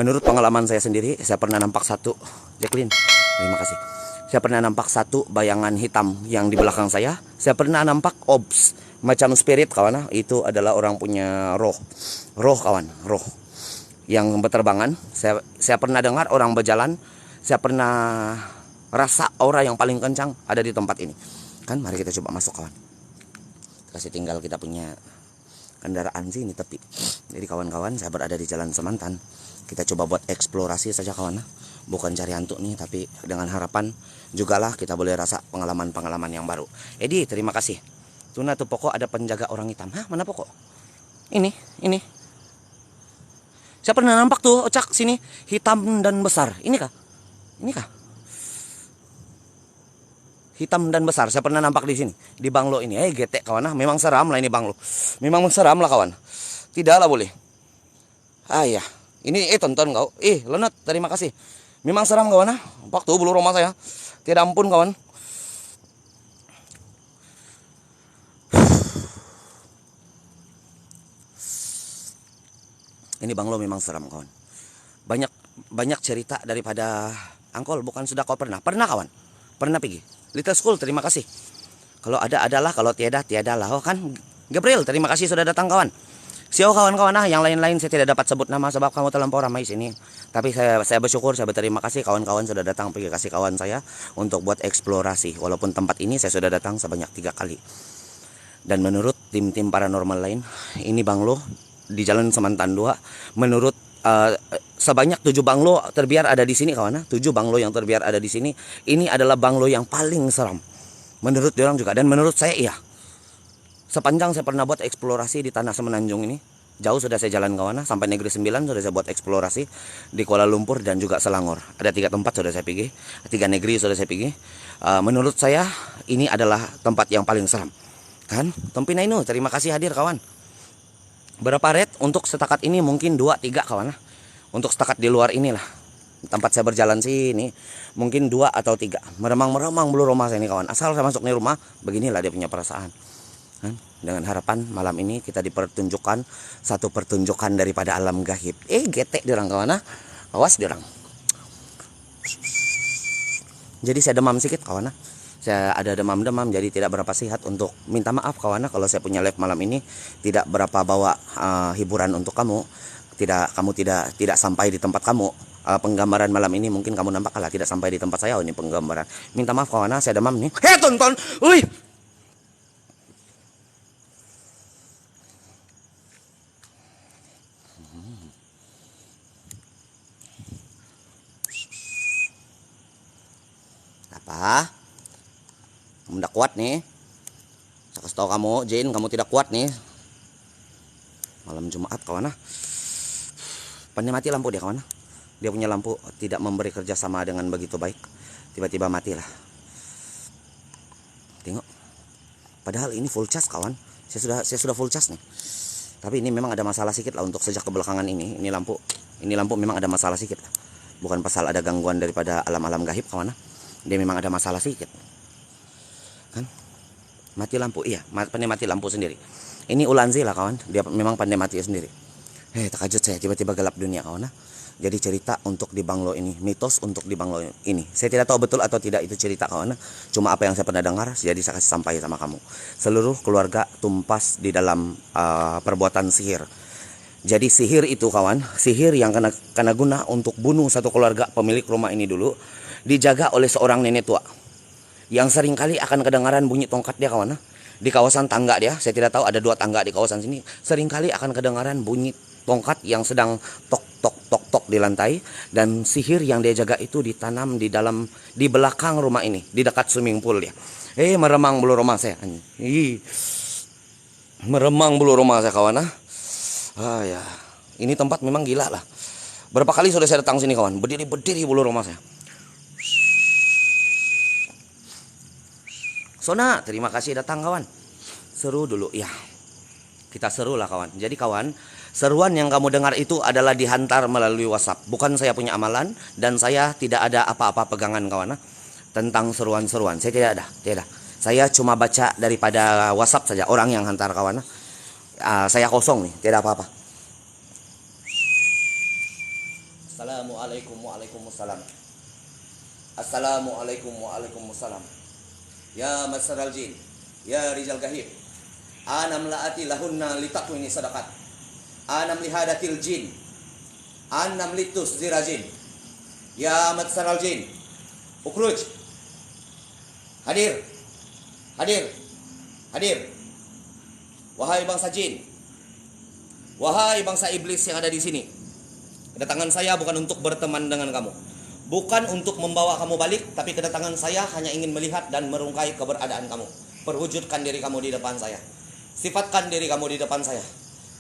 Menurut pengalaman saya sendiri, saya pernah nampak satu, Jacqueline, terima kasih. Saya pernah nampak satu bayangan hitam yang di belakang saya. Saya pernah nampak obs, macam spirit kawan. Itu adalah orang punya roh. Roh kawan, roh yang berterbangan. Saya pernah dengar orang berjalan. Saya pernah rasa aura yang paling kencang ada di tempat ini. Kan, mari kita coba masuk kawan. Kasih tinggal kita punya kendaraan sih ini tepi. Jadi kawan-kawan, saya berada di Jalan Semantan. Kita coba buat eksplorasi saja kawan. Bukan cari hantu nih, tapi dengan harapan jugalah kita boleh rasa pengalaman-pengalaman yang baru. Edi, terima kasih. Tuna tuh pokok ada penjaga orang hitam. Hah, mana pokok? Ini. Saya pernah nampak tuh, Ocak, sini hitam dan besar. Ini kah? Hitam dan besar. Saya pernah nampak di sini, di banglo ini. Getek kawan. Memang seram lah ini banglo. Memang seram lah kawan. Tidak lah boleh. Ya. Ini tonton kau. Lenat, terima kasih. Memang seram kawan. Waktu bulu rumah saya. Tidak ampun kawan. Ini banglo memang seram kawan. Banyak cerita daripada Angkol. Bukan sudah kau pernah? Pernah kawan? Pernah pergi? Little School, terima kasih. Kalau ada adalah, kalau tiada tiadalah. Oh kan, Gabriel, terima kasih sudah datang kawan. Siapa kawan-kawan yang lain-lain saya tidak dapat sebut nama sebab kamu terlampau ramai sini. Tapi saya bersyukur, saya berterima kasih kawan-kawan sudah datang pergi kasih kawan saya untuk buat eksplorasi. Walaupun tempat ini saya sudah datang sebanyak 3 kali. Dan menurut tim-tim paranormal lain, ini banglo di Jalan Semantan 2. Menurut sebanyak 7 banglo terbiar ada di sini kawan. 7 banglo yang terbiar ada di sini. Ini adalah banglo yang paling seram. Menurut diorang juga dan menurut saya iya. Sepanjang saya pernah buat eksplorasi di Tanah Semenanjung ini, jauh sudah saya jalan kawan, sampai Negeri 9 sudah saya buat eksplorasi di Kuala Lumpur dan juga Selangor. Ada 3 tempat sudah saya pergi, 3 negeri sudah saya pergi. Menurut saya ini adalah tempat yang paling seram. Kan? Tompina Inu, terima kasih hadir kawan. Berapa rate untuk setakat ini? Mungkin 2-3 kawan. Untuk setakat di luar inilah. Tempat saya berjalan sini mungkin 2 atau 3. Meremang-meremang bulu rumah saya ini kawan. Asal saya masuk nih rumah, beginilah dia punya perasaan. Dengan harapan malam ini kita dipertunjukkan satu pertunjukan daripada alam gaib. Getek dirang kawan. Awas dirang. Jadi saya demam sedikit kawan. Saya ada demam-demam, jadi tidak berapa sehat. Untuk minta maaf kawan kalau saya punya live malam ini tidak berapa bawa hiburan untuk kamu. Kamu tidak sampai di tempat kamu. Penggambaran malam ini mungkin kamu nampak kalah tidak sampai di tempat saya. Ini penggambaran. Minta maaf kawan, saya demam nih. Tonton. Apa? Kamu tidak kuat nih. Saya kasih tahu kamu, Jane, kamu tidak kuat nih. Malam Jumat kawan. Pandai mati lampu dia kawan. Dia punya lampu tidak memberi kerjasama dengan begitu baik. Tiba-tiba matilah. Tengok. Padahal ini full charge kawan. Saya sudah full charge nih. Tapi ini memang ada masalah sedikit lah untuk sejak kebelakangan ini. Ini lampu memang ada masalah sedikit lah. Bukan pasal ada gangguan daripada alam-alam gaib kawan. Dia memang ada masalah sedikit. Kan? Mati lampu, iya, pandai mati lampu sendiri. Ini Ulanzi lah kawan, dia memang pandai mati sendiri. Terkejut saya, tiba-tiba gelap dunia kawan. Jadi cerita untuk di banglo ini, mitos untuk di banglo ini. Saya tidak tahu betul atau tidak itu cerita kawan. Cuma apa yang saya pernah dengar, jadi saya kasih sampai sama kamu. Seluruh keluarga tumpas di dalam perbuatan sihir. Jadi sihir itu kawan, sihir yang kena guna untuk bunuh satu keluarga pemilik rumah ini dulu, dijaga oleh seorang nenek tua. Yang seringkali akan kedengaran bunyi tongkat dia kawan. Di kawasan tangga dia, saya tidak tahu ada 2 tangga di kawasan sini. Seringkali akan kedengaran bunyi tongkat yang sedang tok tok tok tok di lantai. Dan sihir yang dia jaga itu ditanam di belakang rumah ini, di dekat swimming pool dia. Meremang bulu rumah saya. Meremang bulu rumah saya kawan. Ya, ini tempat memang gila lah. Berapa kali sudah saya datang sini kawan, berdiri bulu rumah saya. Sona, terima kasih datang kawan. Seru dulu ya. Kita seru lah kawan. Jadi kawan, seruan yang kamu dengar itu adalah dihantar melalui WhatsApp. Bukan saya punya amalan dan saya tidak ada apa-apa pegangan kawan. Tentang seruan-seruan, saya tidak ada. Saya cuma baca daripada WhatsApp saja, orang yang hantar kawan. Saya kosong nih, tidak apa-apa. Assalamualaikum waalaikumsalam. Assalamualaikum waalaikumsalam. Ya masaral jin, ya rijal gahib, anam laati lahunna litakwini sadakat, anam lihadatil jin, anam litus dirajin. Ya masaral jin, ukruj. Hadir, hadir, hadir. Wahai bangsa jin, wahai bangsa iblis yang ada di sini, kedatangan saya bukan untuk berteman dengan kamu, bukan untuk membawa kamu balik, tapi kedatangan saya hanya ingin melihat dan merungkai keberadaan kamu. Perwujudkan diri kamu di depan saya, sifatkan diri kamu di depan saya,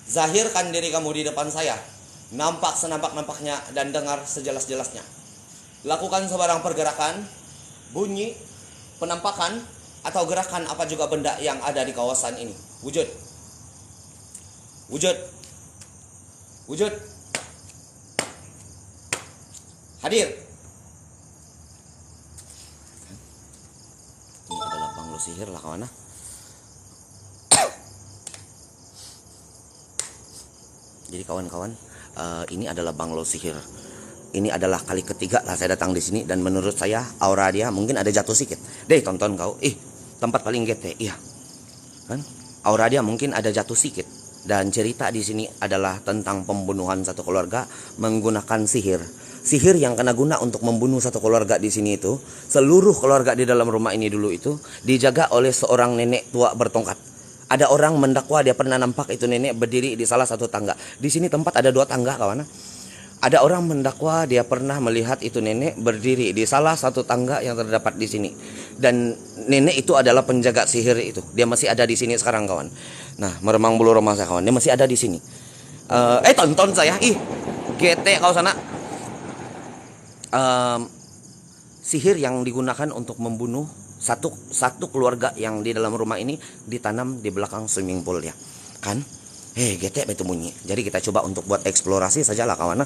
zahirkan diri kamu di depan saya, nampak senampak-nampaknya dan dengar sejelas-jelasnya. Lakukan sebarang pergerakan, bunyi, penampakan, atau gerakan apa juga benda yang ada di kawasan ini. Wujud, wujud, wujud, hadir. Ini adalah banglo sihir lah kawan. Jadi kawan-kawan, ini adalah banglo sihir. Ini adalah kali ketiga lah saya datang di sini, dan menurut saya aura dia mungkin ada jatuh sedikit. Deh tonton kau, tempat paling gete, iya kan? Aura dia mungkin ada jatuh sedikit. Dan cerita di sini adalah tentang pembunuhan satu keluarga menggunakan sihir. Sihir yang kena guna untuk membunuh satu keluarga di sini itu, seluruh keluarga di dalam rumah ini dulu itu dijaga oleh seorang nenek tua bertongkat. Ada orang mendakwa dia pernah nampak itu nenek berdiri di salah satu tangga. Di sini tempat ada 2 tangga kawan. Ada orang mendakwa dia pernah melihat itu nenek berdiri di salah satu tangga yang terdapat di sini. Dan nenek itu adalah penjaga sihir itu. Dia masih ada di sini sekarang kawan. Nah, meremang bulu rumah saya kawan. Dia masih ada di sini. Tonton saya. GT kau sana. Sihir yang digunakan untuk membunuh satu keluarga yang di dalam rumah ini ditanam di belakang swimming pool ya. Kan? GT itu bunyi. Jadi kita coba untuk buat eksplorasi sajalah kawan.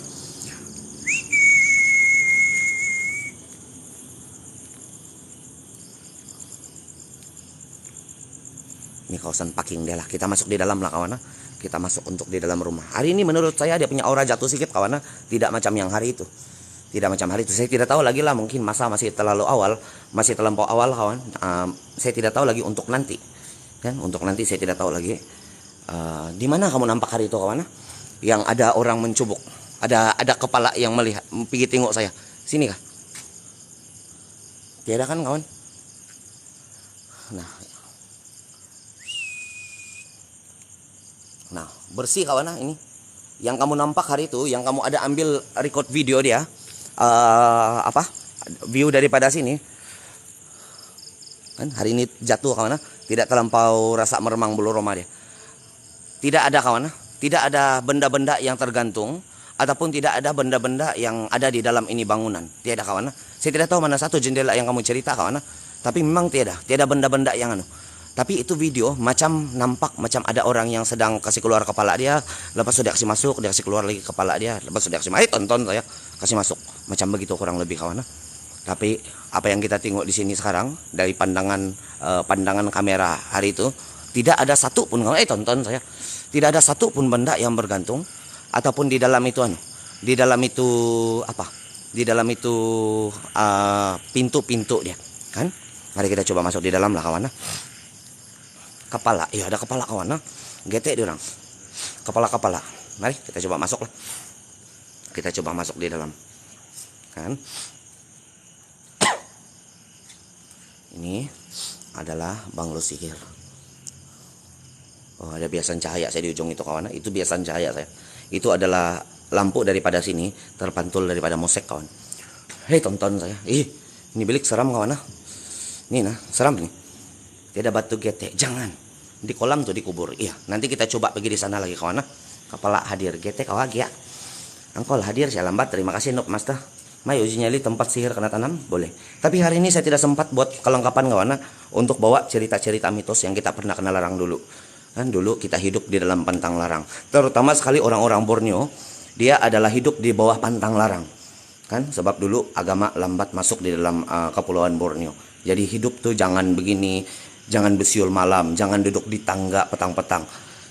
Ini kawasan parking dia lah. Kita masuk di dalam lah kawan. Kita masuk untuk di dalam rumah. Hari ini menurut saya dia punya aura jatuh sedikit kawan. Tidak macam yang hari itu. Tidak macam hari itu. Saya tidak tahu lagi lah, mungkin masa masih terlalu awal, masih terlampau awal kawan. Saya tidak tahu lagi untuk nanti. Kan? Untuk nanti saya tidak tahu lagi. Di mana kamu nampak hari itu kawan? Yang ada orang mencubuk, ada kepala yang melihat, pergi tengok saya. Sini kah? Tiada kan kawan? Nah, bersih kawan ini. Yang kamu nampak hari itu, yang kamu ada ambil record video dia, view daripada sini. Kan hari ini jatuh kawan, tidak terlampau rasa meremang bulu roma dia. Tidak ada kawan, tidak ada benda-benda yang tergantung, ataupun tidak ada benda-benda yang ada di dalam ini bangunan. Tiada kawan. Saya tidak tahu mana satu jendela yang kamu cerita kawan, tapi memang tiada benda-benda yang Tapi itu video macam nampak macam ada orang yang sedang kasih keluar kepala dia, lepas sudah kasih masuk, dia kasih keluar lagi kepala dia, lepas sudah kasih masuk. Tonton saya kasih masuk. Macam begitu kurang lebih kawan. Tapi apa yang kita tengok di sini sekarang dari pandangan kamera hari itu, tidak ada satu pun kawan. Tonton saya. Tidak ada satu pun benda yang bergantung, ataupun di dalam itu di dalam itu Di dalam itu pintu-pintu dia, kan? Mari kita coba masuk di dalam lah kawan. Kepala, iya ada kepala kawan. Gete dia orang. Kepala. Mari kita coba masuk lah. Kita coba masuk di dalam. Kan? Ini adalah banglo sihir. Oh, ada biasan cahaya saya di ujung itu kawan. Itu biasan cahaya saya. Itu adalah lampu daripada sini terpantul daripada mosek kawan. Tonton saya. Ini bilik seram kawan. Ini seram nih. Tidak batu gete, jangan. Di kolam tuh dikubur. Iya, nanti kita coba pergi di sana lagi kawan. Kepala hadir, gete kawag ya. Angkol hadir, saya lambat. Terima kasih Nuk Master. Mai uji nyali tempat sihir kena tanam, boleh. Tapi hari ini saya tidak sempat buat kelengkapan kawan untuk bawa cerita-cerita mitos yang kita pernah kena larang dulu. Kan dulu kita hidup di dalam pantang larang. Terutama sekali orang-orang Borneo, dia adalah hidup di bawah pantang larang. Kan sebab dulu agama lambat masuk di dalam kepulauan Borneo. Jadi hidup tuh jangan begini, jangan bersiul malam, jangan duduk di tangga petang-petang,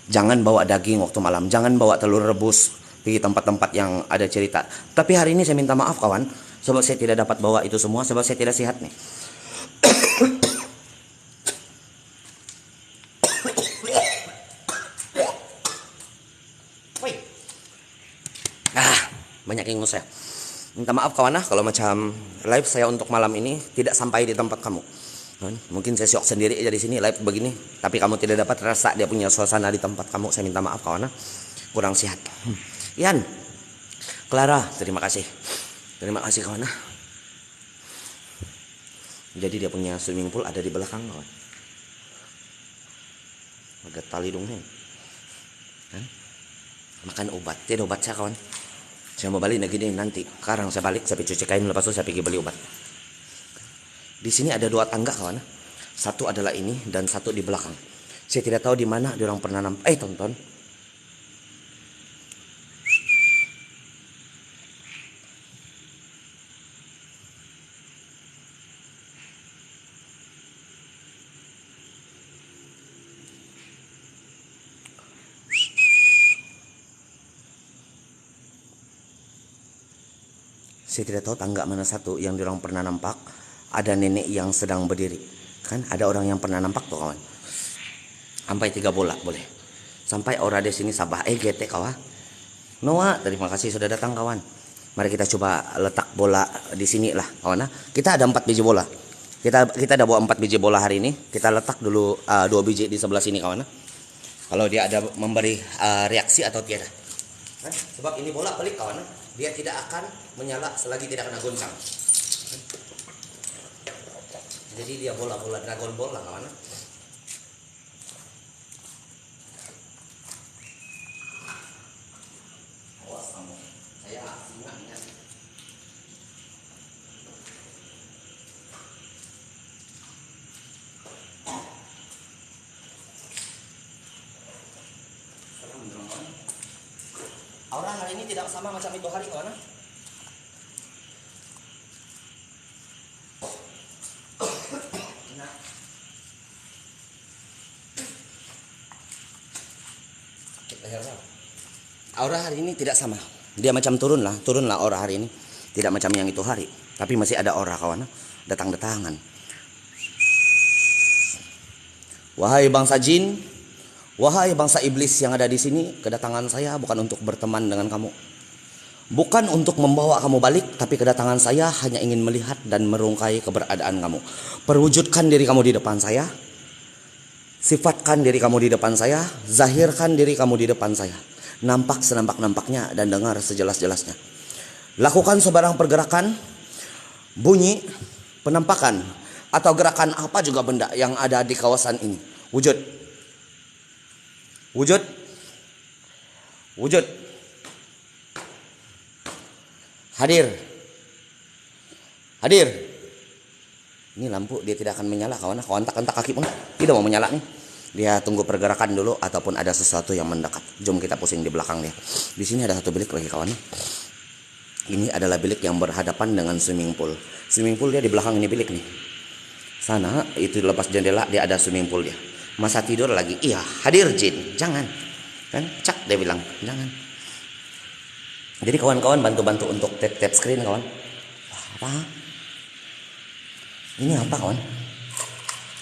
jangan bawa daging waktu malam, jangan bawa telur rebus pergi tempat-tempat yang ada cerita. Tapi hari ini saya minta maaf kawan, sebab saya tidak dapat bawa itu semua, sebab saya tidak sehat nih. Banyak yang saya minta maaf kawan kalau macam live saya untuk malam ini tidak sampai di tempat kamu. Mungkin saya syok sendiri aja di sini live begini, tapi kamu tidak dapat rasa dia punya suasana di tempat kamu. Saya minta maaf kawan, kurang sehat. Ian, Clara, terima kasih kawan. Jadi dia punya swimming pool ada di belakang kawan. Agak tali dong nih. Makan obat, tidak obat saya kawan. Saya mau balik lagi nih nanti. Sekarang saya balik, saya cuci kain, lepas itu saya pergi beli obat. Di sini ada 2 tangga kawan. Satu adalah ini dan satu di belakang. Saya tidak tahu di mana dia orang pernah tonton. Saya tidak tahu tangga mana satu yang diorang pernah nampak. Ada nenek yang sedang berdiri. Kan ada orang yang pernah nampak tuh kawan. Sampai 3 bola boleh. Sampai orang di sini Sabah GT kawan. Noah, terima kasih sudah datang kawan. Mari kita coba letak bola di sini lah kawan. Kita ada 4 biji bola. Kita ada bawa 4 biji bola hari ini. Kita letak dulu 2 biji di sebelah sini kawan. Kalau dia ada memberi reaksi atau tiada. Sebab ini bola pelik kawan. Dia tidak akan menyala selagi tidak kena goncang. Jadi dia bola-bola Dragon Ball lah kawan. Awas kamu, saya singa ingat. Aura hari ini tidak sama macam itu hari kawan. Aura hari ini tidak sama. Dia macam turunlah aura hari ini. Tidak macam yang itu hari. Tapi masih ada aura kawan. Datang-datangan. Wahai bangsa jin, wahai bangsa iblis yang ada di sini, kedatangan saya bukan untuk berteman dengan kamu. Bukan untuk membawa kamu balik, tapi kedatangan saya hanya ingin melihat dan merungkai keberadaan kamu. Perwujudkan diri kamu di depan saya. Sifatkan diri kamu di depan saya. Zahirkan diri kamu di depan saya. Nampak senampak-nampaknya dan dengar sejelas-jelasnya. Lakukan sebarang pergerakan, bunyi, penampakan, atau gerakan apa juga benda yang ada di kawasan ini. Wujud. Wujud. Wujud. Hadir. Hadir. Ini lampu dia tidak akan menyala kawan. Kawan tak kaki pun tidak mau menyala nih. Dia tunggu pergerakan dulu ataupun ada sesuatu yang mendekat. Jom kita pusing di belakang dia. Di sini ada satu bilik lagi kawan. Ini adalah bilik yang berhadapan dengan swimming pool. Swimming pool dia di belakang ini bilik nih. Sana itu lepas jendela dia ada swimming pool dia. Masa tidur lagi. Iya, hadir jin. Jangan. Kan cak dia bilang, jangan. Jadi kawan-kawan bantu-bantu untuk tap screen kawan. Wah, apa? Ini apa kawan?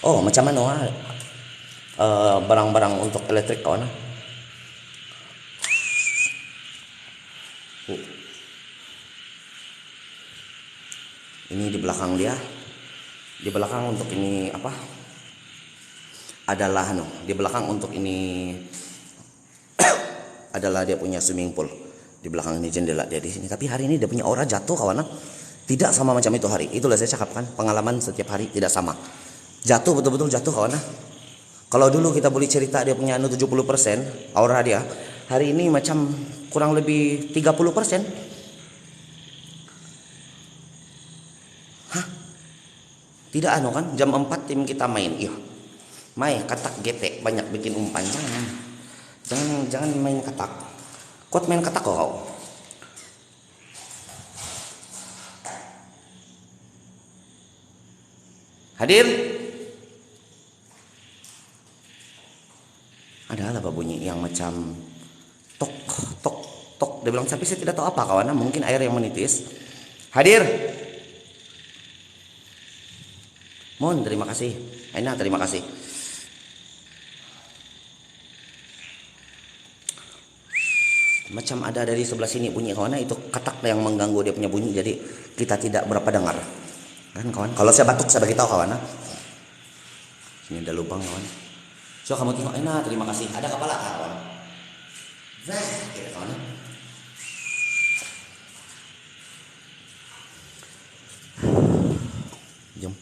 Oh, macam mana? Barang-barang untuk elektrik kawan. Ini di belakang dia. Di belakang untuk ini apa? Adalah di belakang untuk ini adalah dia punya swimming pool. Di belakang ini jendela dia di sini. Tapi hari ini dia punya aura jatuh kawan. Tidak sama macam itu hari. Itulah saya cakapkan, pengalaman setiap hari tidak sama. Jatuh betul-betul jatuh kawan. Kalau dulu kita boleh cerita dia punya 70% aura dia, hari ini macam kurang lebih 30%. Hah? Tidak kan? Jam 4 tim kita main. Iya. Main katak GT banyak bikin umpan. Jangan main katak. Kuat main katak kau. Hadir. Ada apa bunyi yang macam tok tok tok dia dia bilang, tapi saya tidak tahu apa kawan, mungkin air yang menitis. Hadir. Mohon terima kasih. Aina terima kasih. Macam ada dari sebelah sini bunyi kawan, itu katak yang mengganggu dia punya bunyi, jadi kita tidak berapa dengar. Kan kawan, kalau saya batuk saya beritahu kawan. Sini ada lubang kawan. So kamu tengok, Aina terima kasih. Ada kepala kawan. Nah, gitu kawan. Jom.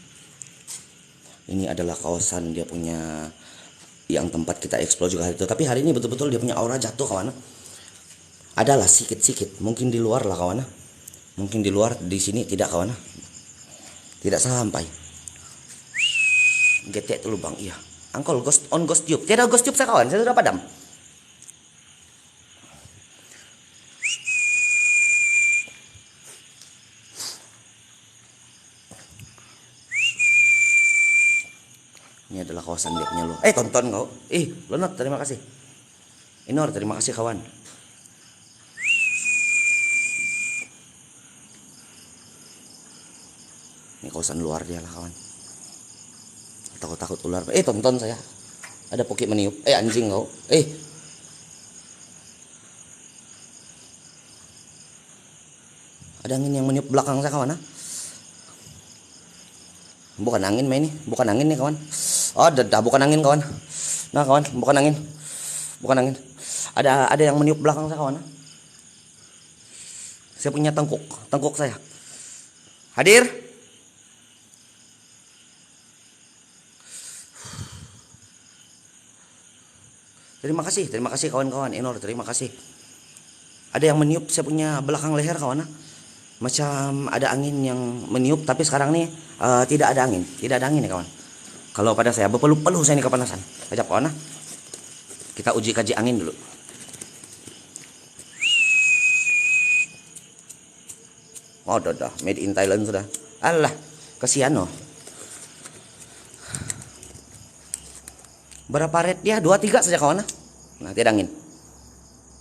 Ini adalah kawasan dia punya yang tempat kita explore juga hari itu. Tapi hari ini betul-betul dia punya aura jatuh kawan. Adalah sikit-sikit, mungkin di luar lah kawan. Mungkin di luar, di sini tidak kawan. Tidak sampai. Getek tuh lubang, iya. Angkol ghost tube. Tidak ghost tube saya kawan, saya sudah padam. Ini adalah kawasan dia punya lu. Tonton kau. Lonot, terima kasih. Inor, terima kasih kawan. Ini kawasan luar dia lah kawan. Takut ular. Tonton saya. Ada pokok meniup. Anjing kau. Ada angin yang meniup belakang saya kawan. Bukan angin main ini, bukan angin nih kawan. Bukan angin kawan. Nah kawan, bukan angin. Bukan angin. Ada yang meniup belakang saya kawan. Saya punya tengkuk saya. Hadir. Terima kasih kawan-kawan. Enor, terima kasih. Ada yang meniup saya punya belakang leher kawan. Macam ada angin yang meniup, tapi sekarang nih tidak ada angin ya kawan. Kalau pada saya berpeluh-peluh saya ini kepanasan. Ajak kawan. Kita uji kaji angin dulu. Dah made in Thailand sudah. Alah, kasihan loh. Berapa rate dia? 2-3 saja kawan. Nah, tidak angin.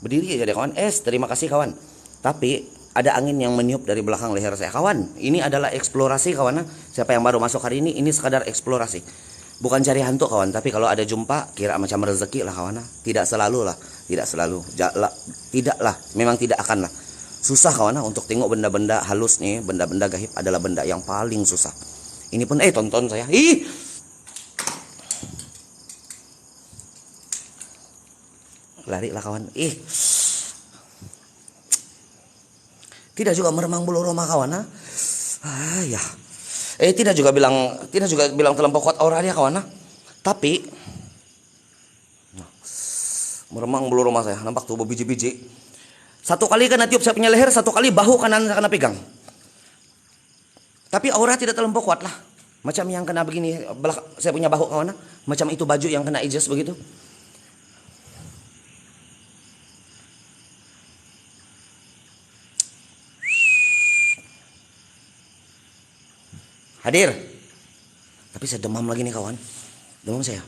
Berdiri aja deh kawan. Terima kasih kawan. Tapi ada angin yang meniup dari belakang leher saya kawan. Ini adalah eksplorasi kawan. Siapa yang baru masuk hari ini sekadar eksplorasi. Bukan cari hantu kawan, tapi kalau ada jumpa kira macam rezeki lah kawan. Tidak selalu lah. Tidaklah, memang tidak akan lah. Susah kawan untuk tengok benda-benda halus nih, benda-benda gaib adalah benda yang paling susah. Ini pun tonton saya. Lari lah kawan. Tidak juga meremang bulu roma kawan. Ya. Tidak juga bilang terlampau kuat aura dia kawan. Tapi meremang bulu roma saya. Nampak tuh biji-biji. Satu kali kena tiup saya punya leher, satu kali bahu kanan saya kena pegang. Tapi aura tidak terlampau kuat lah. Macam yang kena begini, saya punya bahu kawan. Macam itu baju yang kena ijas begitu. Hadir. Tapi saya demam lagi nih kawan. Demam saya.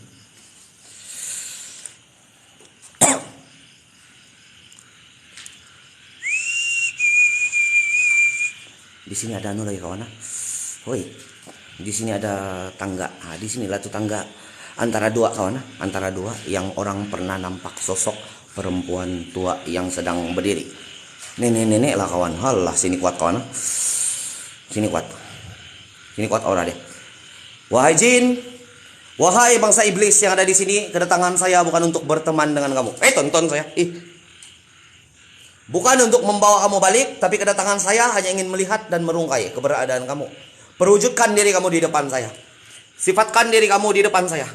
Di sini ada anu lagi kawan. Hoi. Di sini ada tangga. Di sinilah tuh tangga antara dua kawan. Antara dua yang orang pernah nampak sosok perempuan tua yang sedang berdiri. Nenek-nenek lah kawan. Halah, sini kuat kawan. Sini kuat. Ini kuat aura deh. Wahai jin, wahai bangsa iblis yang ada di sini, kedatangan saya bukan untuk berteman dengan kamu. Tonton saya. Bukan untuk membawa kamu balik, tapi kedatangan saya hanya ingin melihat dan merungkai keberadaan kamu. Perwujudkan diri kamu di depan saya. Sifatkan diri kamu di depan saya.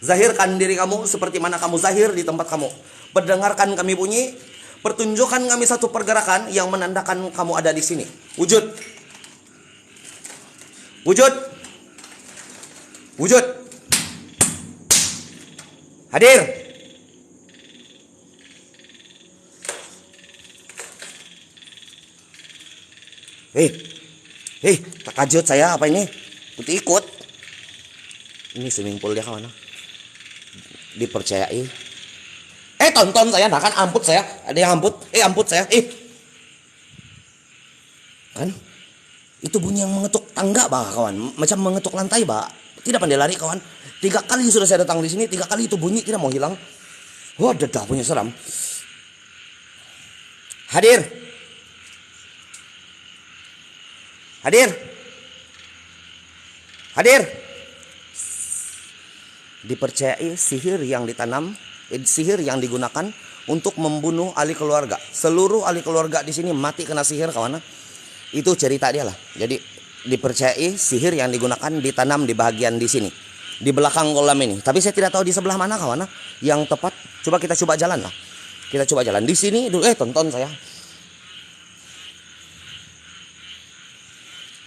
Zahirkan diri kamu seperti mana kamu zahir di tempat kamu. Perdengarkan kami bunyi, pertunjukkan kami satu pergerakan yang menandakan kamu ada di sini. Wujud. Hadir. Tak kajut saya apa ini? Ikut. Ini swimming pool dia kawan. Dipercayai. tonton saya, nah kan amput saya. Ada yang amput, amput saya. Kan? Itu bunyi yang mengetuk tangga, Pak, kawan. Macam mengetuk lantai, Pak. Tidak pandai lari, kawan. 3 kali sudah saya datang di sini, 3 kali itu bunyi tidak mau hilang. Wah, dedah punya seram. Hadir. Hadir. Hadir. Dipercayai sihir yang ditanam, sihir yang digunakan untuk membunuh ahli keluarga. Seluruh ahli keluarga di sini mati kena sihir, kawan. Itu cerita dia lah. Jadi dipercayai sihir yang digunakan ditanam di bagian di sini, di belakang kolam ini. Tapi saya tidak tahu di sebelah mana, kawan. Yang tepat, coba kita coba jalan lah. Kita coba jalan di sini dulu. Tonton saya.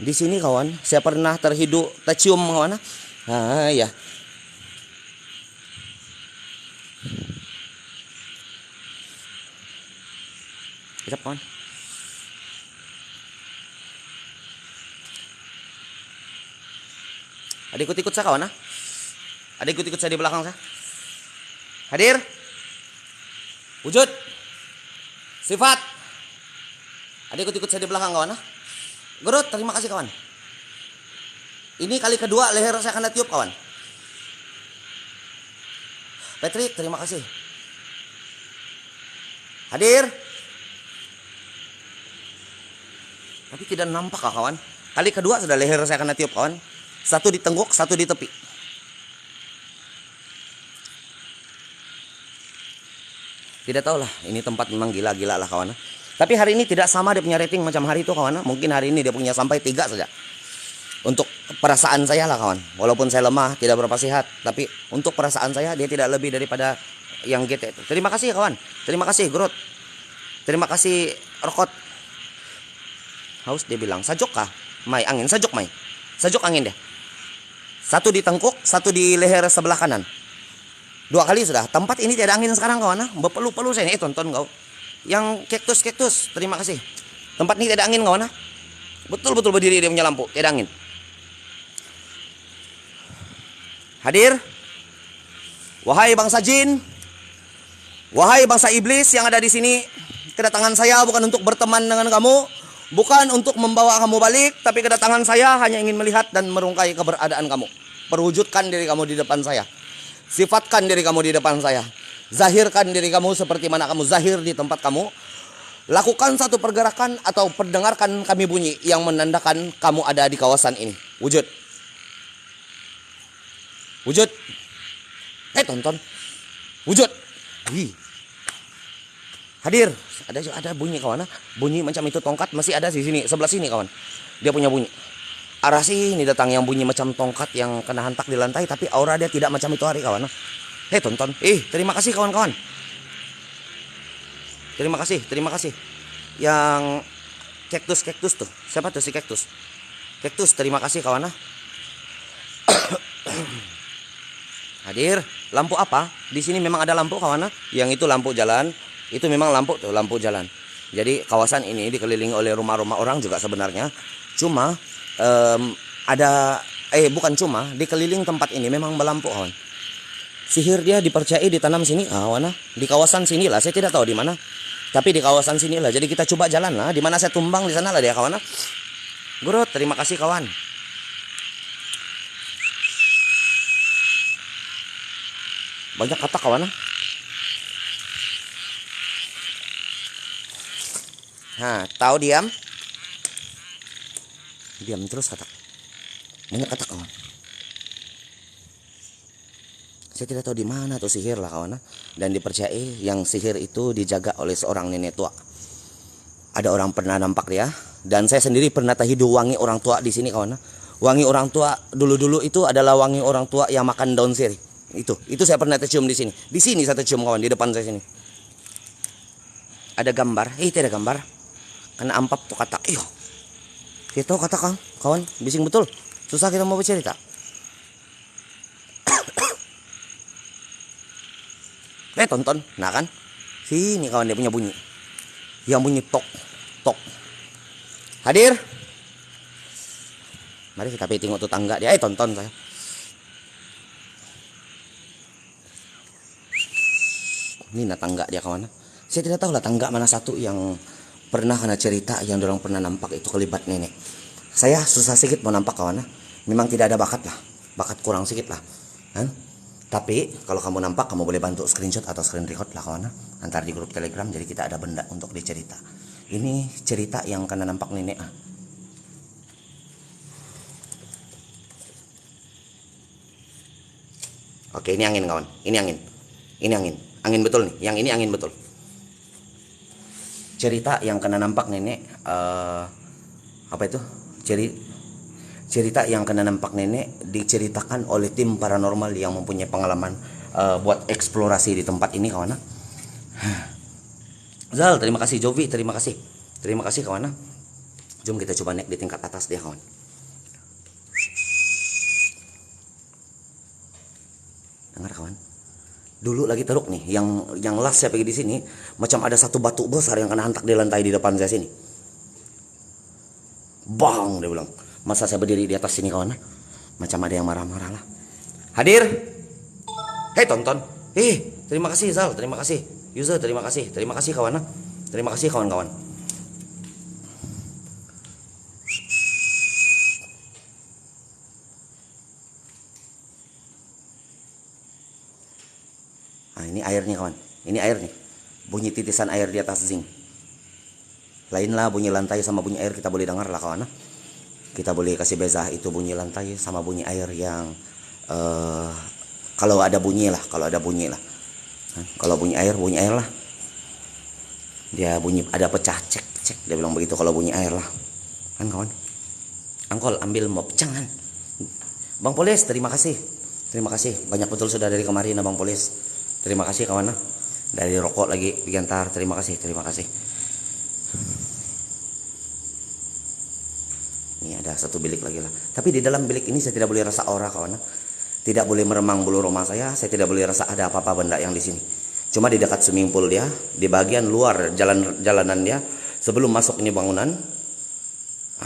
Di sini, kawan, saya pernah tercium, kawan. Ya. Kita, kawan. Ada ikut-ikut saya, kawan. Ada ikut-ikut saya di belakang saya. Hadir. Wujud. Sifat. Ada ikut-ikut saya di belakang, kawan. Gerut, terima kasih, kawan. Ini kali kedua leher saya kena tiup, kawan. Patrick, terima kasih. Hadir. Tapi tidak nampak, kawan. Kali kedua sudah leher saya kena tiup, kawan. Satu di tenggok, satu di tepi. Tidak tahulah, ini tempat memang gila-gila lah, kawan. Tapi hari ini tidak sama dia punya rating macam hari itu, kawan. Mungkin hari ini dia punya sampai 3 saja. Untuk perasaan saya lah, kawan. Walaupun saya lemah, tidak berapa sehat, tapi untuk perasaan saya dia tidak lebih daripada yang GT itu. Terima kasih, kawan. Terima kasih, Grot. Terima kasih, Rokot. Haus dia bilang, sajok kah? Mai, angin, sajok, Mai. Sajok angin deh. Satu di tengkuk, satu di leher sebelah kanan. 2 kali sudah. Tempat ini tidak ada angin sekarang, kawan. Berpeluh-peluh saya. Tonton kau. Yang kaktus, terima kasih. Tempat ini tidak ada angin, kawan. Betul-betul berdiri dia punya lampu, tidak ada angin. Hadir. Wahai bangsa jin, wahai bangsa iblis yang ada di sini, kedatangan saya bukan untuk berteman dengan kamu, bukan untuk membawa kamu balik, tapi kedatangan saya hanya ingin melihat dan merungkai keberadaan kamu. Perwujudkan diri kamu di depan saya. Sifatkan diri kamu di depan saya. Zahirkan diri kamu seperti mana kamu zahir di tempat kamu. Lakukan satu pergerakan atau perdengarkan kami bunyi yang menandakan kamu ada di kawasan ini. Wujud. Wujud. Tonton. Wujud. Wih. Hadir. Ada bunyi, kawan. Bunyi macam itu tongkat masih ada di sini, sebelah sini, kawan. Dia punya bunyi. Arah sini datang yang bunyi macam tongkat yang kena hantak di lantai, tapi aura dia tidak macam itu hari, kawan. Tonton. Terima kasih, kawan-kawan. Terima kasih. Yang kaktus tuh. Siapa tuh si kaktus? Kaktus, terima kasih, kawan. Hadir. Lampu apa? Di sini memang ada lampu, kawan. Yang itu lampu jalan. Itu memang lampu tuh, lampu jalan. Jadi kawasan ini dikelilingi oleh rumah-rumah orang juga sebenarnya. Cuma bukan cuma, dikeliling tempat ini memang berlampu, kawan. Sihir dia dipercayai ditanam sini, kawan. Di kawasan sinilah, saya tidak tahu di mana. Tapi di kawasan sinilah. Jadi kita coba jalan lah. Di mana saya tumbang di sana lah dia, kawan. Gurut, terima kasih, kawan. Banyak kata, kawan. Tahu diam. Diam terus kata. Banyak kata, kawan. Saya tidak tahu di mana tuh sihir lah, kawan. Dan dipercayai yang sihir itu dijaga oleh seorang nenek tua. Ada orang pernah nampak dia. Dan saya sendiri pernah terhidu wangi orang tua di sini, kawan. Wangi orang tua dulu-dulu itu adalah wangi orang tua yang makan daun sirih. Itu saya pernah tercium di sini. Di sini saya tercium, kawan, di depan saya sini. Ada gambar. Tidak ada gambar. Karena ampap tuh kata. Kita tahu kata, kawan. Bising betul. Susah kita mau bercerita. Tonton. Nah kan. Sini, kawan, dia punya bunyi. Yang bunyi tok. Tok. Hadir. Mari kita tengok tuh tangga dia. Tonton saya. Ini nah tangga dia kawan. Saya tidak tahu lah tangga mana satu yang pernah kena cerita yang dorang pernah nampak itu kelibat nenek. Saya susah sedikit mau nampak kawan. Memang tidak ada bakat lah. Bakat kurang sedikit lah. Kan? Tapi kalau kamu nampak kamu boleh bantu screenshot atau screen record lah kawan. Antar di grup Telegram jadi kita ada benda untuk dicerita. Ini cerita yang kena nampak nenek. Oke, ini angin kawan. Ini angin. Ini angin. Angin betul nih. Yang ini angin betul. Cerita yang kena nampak nenek. Apa itu? Cerita yang kena nampak nenek diceritakan oleh tim paranormal yang mempunyai pengalaman buat eksplorasi di tempat ini kawan. Zal, terima kasih. Jovi, terima kasih. Terima kasih kawan. Jom kita coba naik di tingkat atas dia kawan. Dengar kawan. Dulu lagi teruk nih, yang last saya pergi di sini, macam ada satu batu besar yang kena hantak di lantai di depan saya sini. Bang, dia bilang. Masa saya berdiri di atas sini kawan? Macam ada yang marah-marah lah. Hadir. Hei tonton. Terima kasih Zal, terima kasih. User, terima kasih. Terima kasih kawan. Terima kasih kawan-kawan. Nah, ini airnya kawan. Ini air nih. Bunyi titisan air di atas zinc. Lainlah bunyi lantai sama bunyi air kita boleh dengar lah kawan. Kita boleh kasih beza itu bunyi lantai sama bunyi air yang kalau ada bunyi lah, kalau bunyi air lah. Dia bunyi ada pecah cek dia bilang begitu kalau bunyi air lah. Kan kawan. Angkol ambil mop jangan. Bang Polis, terima kasih. Terima kasih. Banyak betul sudah dari kemarin Bang Polis. Terima kasih kawan. Dari rokok lagi Pigantar. Terima kasih, terima kasih. Ini ada satu bilik lagi lah. Tapi di dalam bilik ini saya tidak boleh rasa aura kawan. Tidak boleh meremang bulu roma saya tidak boleh rasa ada apa-apa benda yang di sini. Cuma di dekat swimming pool dia, di bagian luar jalanan dia sebelum masuk ini bangunan.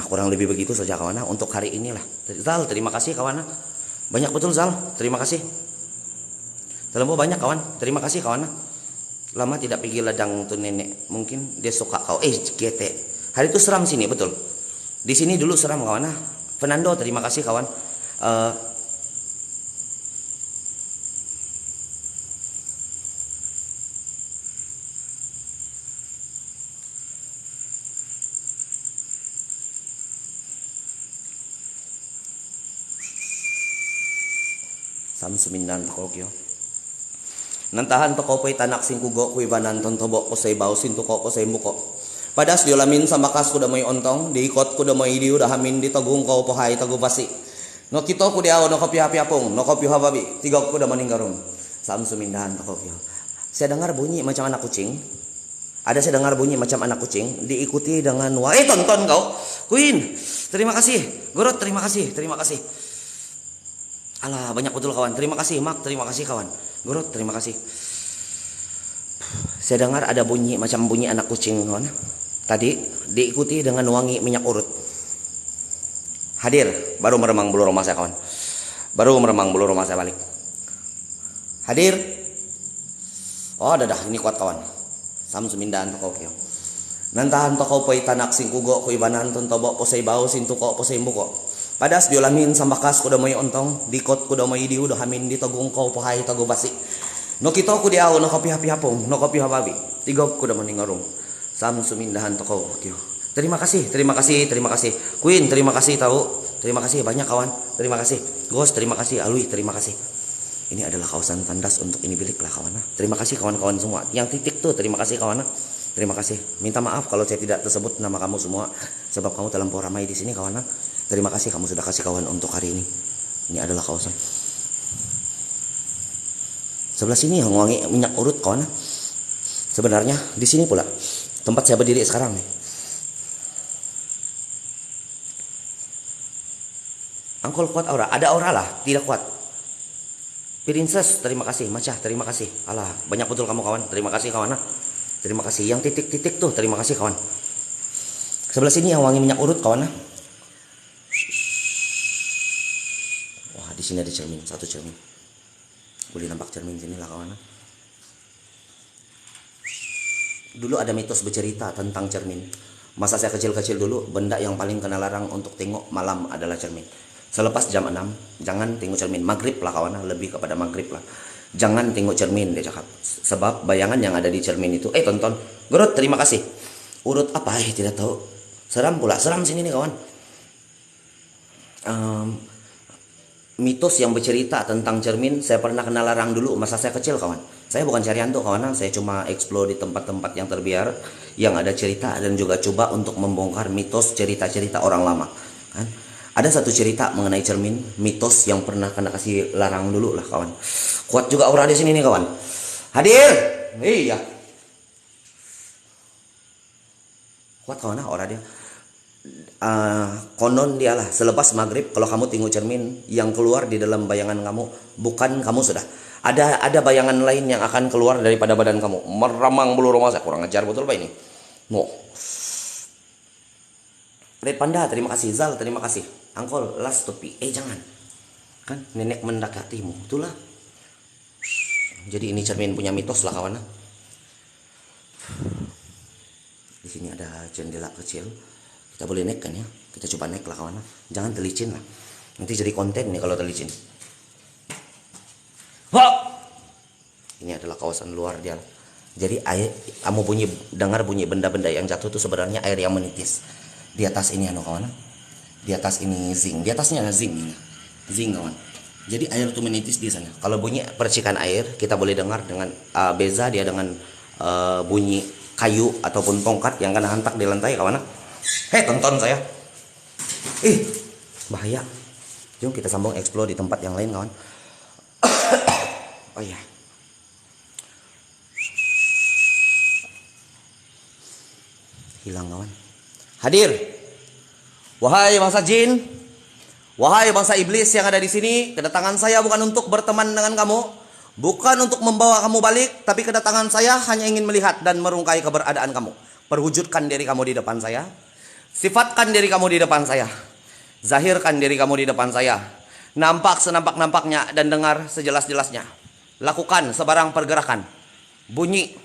Kurang lebih begitu saja kawan. Untuk hari inilah. Zal, terima kasih kawan. Banyak betul Zal, terima kasih. Terlalu banyak kawan, terima kasih kawan. Lama tidak pergi ladang tuh nenek, mungkin dia suka kau. GT. Hari itu seram sini betul. Di sini dulu seram kawan. Fernando, terima kasih kawan. Samsumindan Tokyo. Nantahan toko po'y tanak singkugo kuy banan tontobo ko say bausin tuko ko say muko. Padas diolamin sa makas ko da may ontong, diikot ko da may diu da hamin di tagong ko pohay tagubasi. No kito ko diaw no kopi-hapiapong, no kopi-hababi, tigog ko da maninggaron. Samsumindan Tokyo. Saya dengar bunyi macam anak kucing. Saya dengar bunyi macam anak kucing, diikuti dengan tonton kau. Queen, terima kasih. Gorot, terima kasih, terima kasih. Alah, banyak betul kawan. Terima kasih, Mak. Terima kasih kawan. Gorot, terima kasih. Saya dengar ada bunyi macam bunyi anak kucing kawan. Tadi diikuti dengan wangi minyak urut. Hadir, baru meremang bulu roma saya kawan. Baru meremang bulu roma saya balik. Hadir. Oh, dadah, ini kuat kawan. Samsumindan Tokyo. Nantahan toko po'y tanak singkugo kuy banan tontobo posay bau sintuko posay muko. Padas diolamin sa makas ko da may ontong, dikot ko da may diu da hamin di tagong ko pahay tagubasi. No kito ko diaw no kapi-hapong, no kapi-hababi. Tigog ko da maningarong. Samsumindahan Tokyo. Terima kasih, terima kasih, terima kasih. Queen, terima kasih tahu. Terima kasih banyak kawan. Terima kasih. Ghost, terima kasih. Alwi, terima kasih. Ini adalah kawasan tandas untuk ini bilik lah kawan. Terima kasih kawan-kawan semua. Yang titik tuh terima kasih kawan. Terima kasih. Minta maaf kalau saya tidak tersebut nama kamu semua sebab kamu terlampau ramai di sini kawan. Terima kasih kamu sudah kasih kawan untuk hari ini. Ini adalah kawasan. Sebelah sini yang wangi minyak urut kawan. Sebenarnya di sini pula tempat saya berdiri sekarang nih. Angkol kuat aura, ada aura lah, tidak kuat. Princess, terima kasih. Macah, terima kasih. Alah, banyak betul kamu kawan. Terima kasih kawan. Terima kasih. Yang titik-titik tuh, terima kasih kawan. Sebelah sini yang wangi minyak urut kawan. Wah, di sini ada cermin, satu cermin. Boleh nampak cermin sini lah kawan. Dulu ada mitos bercerita tentang cermin. Masa saya kecil-kecil dulu, benda yang paling kena larang untuk tengok malam adalah cermin. Selepas jam 6, jangan tengok cermin. Maghrib lah kawan, lebih kepada maghrib lah. Jangan tengok cermin, dia cakap. Sebab bayangan yang ada di cermin itu, tonton. Gurut, terima kasih. Urut apa? Tidak tahu. Seram pula, seram sini nih kawan. Mitos yang bercerita tentang cermin, saya pernah kena larang dulu masa saya kecil kawan. Saya bukan cari hantu kawan, saya cuma explore di tempat-tempat yang terbiar, yang ada cerita, dan juga coba untuk membongkar mitos cerita-cerita orang lama. Kan? Ada satu cerita mengenai cermin, mitos yang pernah kena kasih larang dulu lah kawan. Kuat juga aura di sini nih kawan. Hadir, iya. Kuat kawan aura dia. Konon dialah selepas maghrib kalau kamu tengok cermin, yang keluar di dalam bayangan kamu bukan kamu sudah. Ada bayangan lain yang akan keluar daripada badan kamu. Meramang bulu roma, saya kurang ajar betul pak ini. No. Red Panda, terima kasih. Zal, terima kasih. Angkol, last topi. Jangan. Kan nenek mendekatimu. Itulah. Jadi ini cermin punya mitos lah kawan. Di sini ada jendela kecil. Kita boleh naik kan ya? Kita coba naik lah kawan. Jangan telicin lah. Nanti jadi konten nih kalau telicin. Wah! Ini adalah kawasan luar dia. Jadi air, kamu dengar bunyi benda-benda yang jatuh itu sebenarnya air yang menitis. Di atas ini kawan. Di atas ini zinc. Di atasnya ada zinc. Zinc kawan. Jadi air itu menitis di sana. Kalau bunyi percikan air, kita boleh dengar dengan beza dia dengan bunyi kayu ataupun tongkat yang kena hantak di lantai kawan. Tonton saya. Bahaya. Jom kita sambung explore di tempat yang lain kawan. Oh iya. Hilang kawan. Hadir. Wahai bangsa jin, wahai bangsa iblis yang ada di sini, kedatangan saya bukan untuk berteman dengan kamu, bukan untuk membawa kamu balik, tapi kedatangan saya hanya ingin melihat dan merungkai keberadaan kamu. Perwujudkan diri kamu di depan saya. Sifatkan diri kamu di depan saya. Zahirkan diri kamu di depan saya. Nampak senampak-nampaknya dan dengar sejelas-jelasnya. Lakukan sebarang pergerakan, bunyi,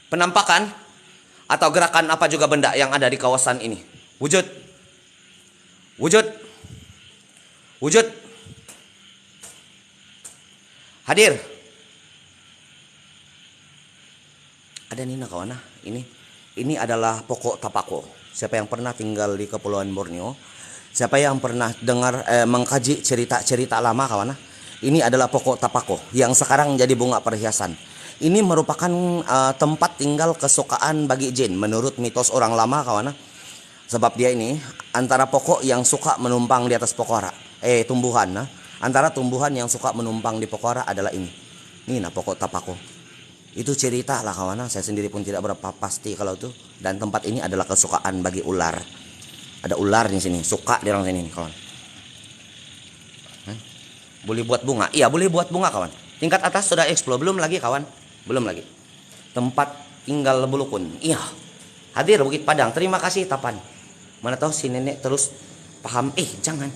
penampakan, atau gerakan apa juga benda yang ada di kawasan ini. Wujud. Wujud. Wujud. Hadir. Ada Nina kawan. Ini adalah pokok tapako. Siapa yang pernah tinggal di Kepulauan Borneo, siapa yang pernah dengar mengkaji cerita-cerita lama kawan, ini adalah pokok tapako yang sekarang jadi bunga perhiasan. Ini merupakan tempat tinggal kesukaan bagi jin menurut mitos orang lama kawan. Sebab dia ini antara pokok yang suka menumpang di atas pokora. Tumbuhan. Antara tumbuhan yang suka menumpang di pokora adalah ini. Ini pokok tapako. Itu cerita lah kawan. Saya sendiri pun tidak berapa pasti kalau itu. Dan tempat ini adalah kesukaan bagi ular. Ada ular di sini. Suka di orang sini kawan. Boleh buat bunga. Iya boleh buat bunga kawan. Tingkat atas sudah explore. Belum lagi kawan. Belum lagi. Tempat tinggal bulukun. Iya. Hadir Bukit Padang. Terima kasih Tapan. Mana tahu si nenek terus paham. Jangan.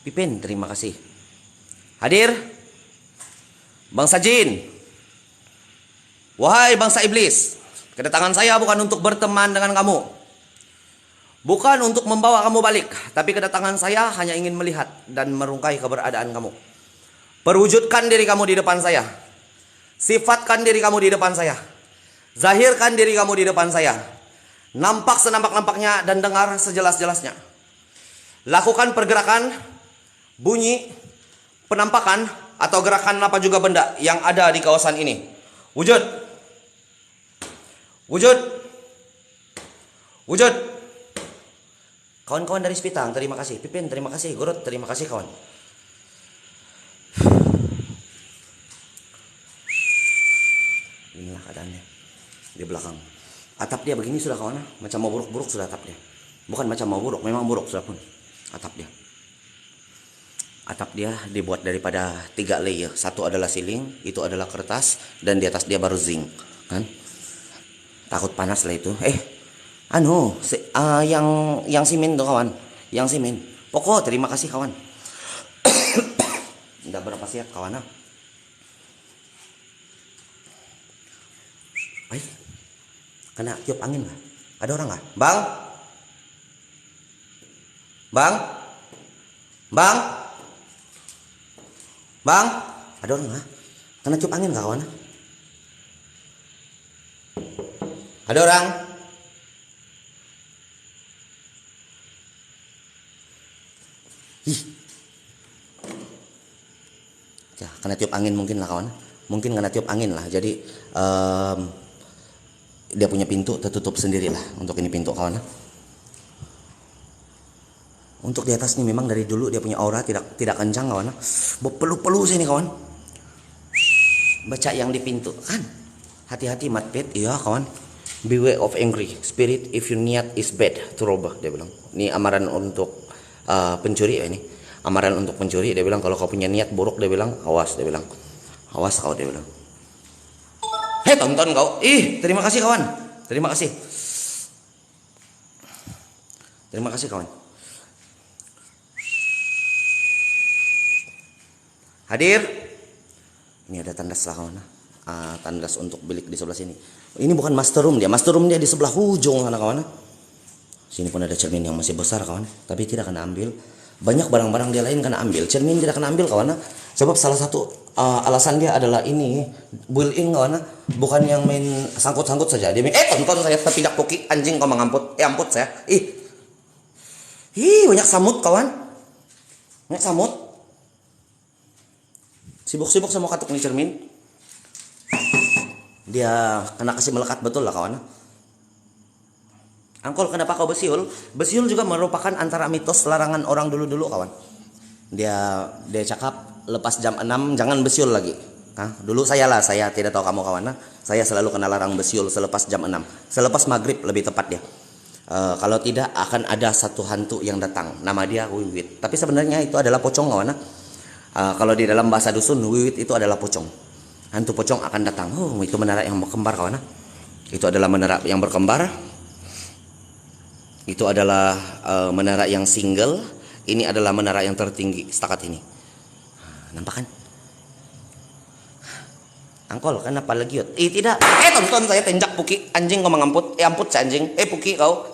Pipin, terima kasih. Hadir. Bangsa jin. Wahai bangsa iblis. Kedatangan saya bukan untuk berteman dengan kamu. Bukan untuk membawa kamu balik. Tapi kedatangan saya hanya ingin melihat dan merungkai keberadaan kamu. Perwujudkan diri kamu di depan saya. Sifatkan diri kamu di depan saya. Zahirkan diri kamu di depan saya. Nampak senampak-nampaknya dan dengar sejelas-jelasnya. Lakukan pergerakan, bunyi, penampakan, atau gerakan apa juga benda yang ada di kawasan ini. Wujud. Wujud. Wujud. Kawan-kawan dari Spitang, terima kasih. Pipin, terima kasih. Gurut, terima kasih kawan. Inilah keadaannya di belakang. Atap dia begini sudah kawan, macam mau buruk-buruk sudah atap dia. Bukan macam mau buruk, memang buruk sudah pun atap dia. Atap dia dibuat daripada 3 layer. Satu adalah siling, itu adalah kertas, dan di atas dia baru zinc, kan? Takut panas lah itu. Yang simen tuh kawan, yang simen. Pokok terima kasih kawan. Udah berapa siap kawan? Baik. Kena tiup angin nggak? Ada orang nggak? Bang? Bang? Bang? Bang? Ada orang nggak? Kena tiup angin nggak kawan? Ada orang? Ih. Ya, kena tiup angin mungkin lah kawan. Mungkin kena tiup angin lah. Jadi dia punya pintu tertutup sendiri lah. Untuk ini pintu kawan. Untuk di atas ini memang dari dulu dia punya aura tidak kencang kawan. Berpeluh-peluh sini kawan. Baca yang di pintu kan. Hati-hati matpet. Iya kawan. Beware of angry spirit if your niat is bad to rob, dia bilang. Ini amaran untuk pencuri ya ini. Amaran untuk pencuri, dia bilang kalau kau punya niat buruk, dia bilang awas, dia bilang. Awas kau, dia bilang. Hei tonton kau. Ih, terima kasih kawan. Terima kasih. Terima kasih kawan. Hadir. Ini ada tandas lah kawan. Tandas untuk bilik di sebelah sini. Ini bukan master room dia. Master room dia di sebelah ujung sana kawan. Sini pun ada cermin yang masih besar kawan. Tapi tidak kena ambil. Banyak barang-barang dia lain kena ambil. Cermin tidak kena ambil kawan. Sebab salah satu alasan dia adalah ini built-in kawan. Bukan yang main sangkut-sangkut saja. Dia main tonton saya terpijak poki anjing kau mengamput. Amput saya. Ih banyak samut kawan. Banyak samut. Sibuk-sibuk sama katuk nih cermin. Dia kena kasih melekat betul lah kawan. Angkol kenapa kau besiul? Besiul juga merupakan antara mitos larangan orang dulu-dulu kawan. Dia cakap lepas jam 6 jangan besiul lagi. Dulu saya tidak tahu kamu kawan. Saya selalu kena larang besiul selepas jam 6. Selepas maghrib lebih tepat dia. Kalau tidak akan ada satu hantu yang datang. Nama dia Wiwit. Tapi sebenarnya itu adalah pocong kawan. Kalau di dalam bahasa dusun Wiwit itu adalah pocong. Hantu pocong akan datang. Oh, itu menara yang berkembar kawan. Itu adalah menara yang berkembar. Itu adalah menara yang single. Ini adalah menara yang tertinggi setakat ini. Nampak kan? Angkol, kenapa lagi yut? Tidak. Tonton saya tinjak puki. Anjing kau mengamput. Amput saya anjing. Puki kau.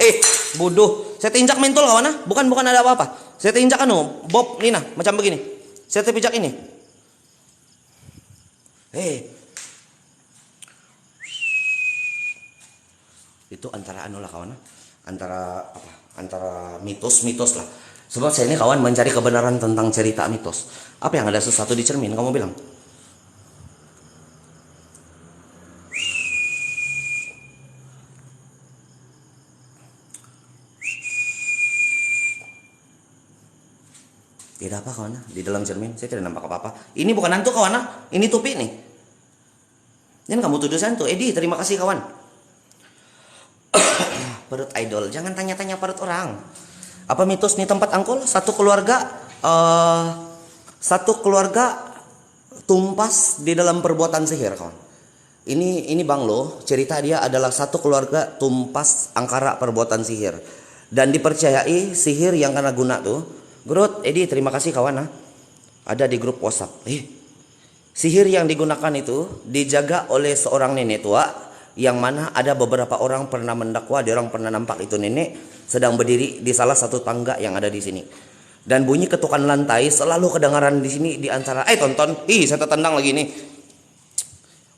Bodoh. Saya tinjak mentol kawan. Bukan ada apa-apa. Saya tinjak Bob Nina. Macam begini. Saya terpijak ini. Itu antara lah kawan. Antara mitos-mitos lah. Sebab saya ini kawan mencari kebenaran tentang cerita mitos. Apa yang ada sesuatu di cermin kamu bilang? Tidak apa kawan, di dalam cermin saya tidak nampak apa-apa. Ini bukan hantu kawan, ini tupi nih. Jangan kamu tuduh saya hantu. Terima kasih kawan. Perut idol, jangan tanya-tanya perut orang. Apa mitos nih tempat angkol? Satu keluarga tumpas di dalam perbuatan sihir kawan. Ini Bang Lo, cerita dia adalah satu keluarga tumpas angkara perbuatan sihir. Dan dipercayai sihir yang kena guna tuh. Grot, terima kasih kawan. Ada di grup WhatsApp. Sihir yang digunakan itu dijaga oleh seorang nenek tua. Yang mana ada beberapa orang pernah mendakwa, dia orang pernah nampak itu nenek sedang berdiri di salah satu tangga yang ada di sini. Dan bunyi ketukan lantai selalu kedengaran di sini di antara tonton. Saya tertendang lagi nih.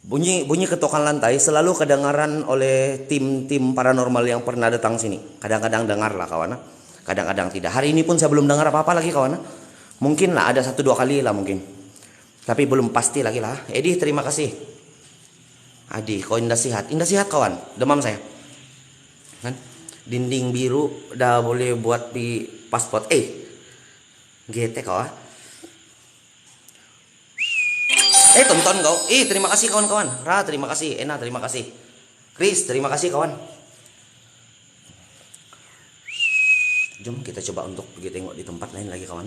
Bunyi ketukan lantai selalu kedengaran oleh tim-tim paranormal yang pernah datang sini. Kadang-kadang dengar lah kawan. Kadang-kadang tidak. Hari ini pun saya belum dengar apa-apa lagi kawan. Mungkin lah ada 1-2 kali lah mungkin. Tapi belum pasti lagi lah. Terima kasih. Adi, kau indah sihat kawan, demam saya. Kan? Dinding biru udah boleh buat di paspor. GT kau tonton kau. Terima kasih kawan-kawan. Ra, terima kasih. Ena, terima kasih. Chris, terima kasih kawan. Jom kita coba untuk pergi tengok di tempat lain lagi kawan.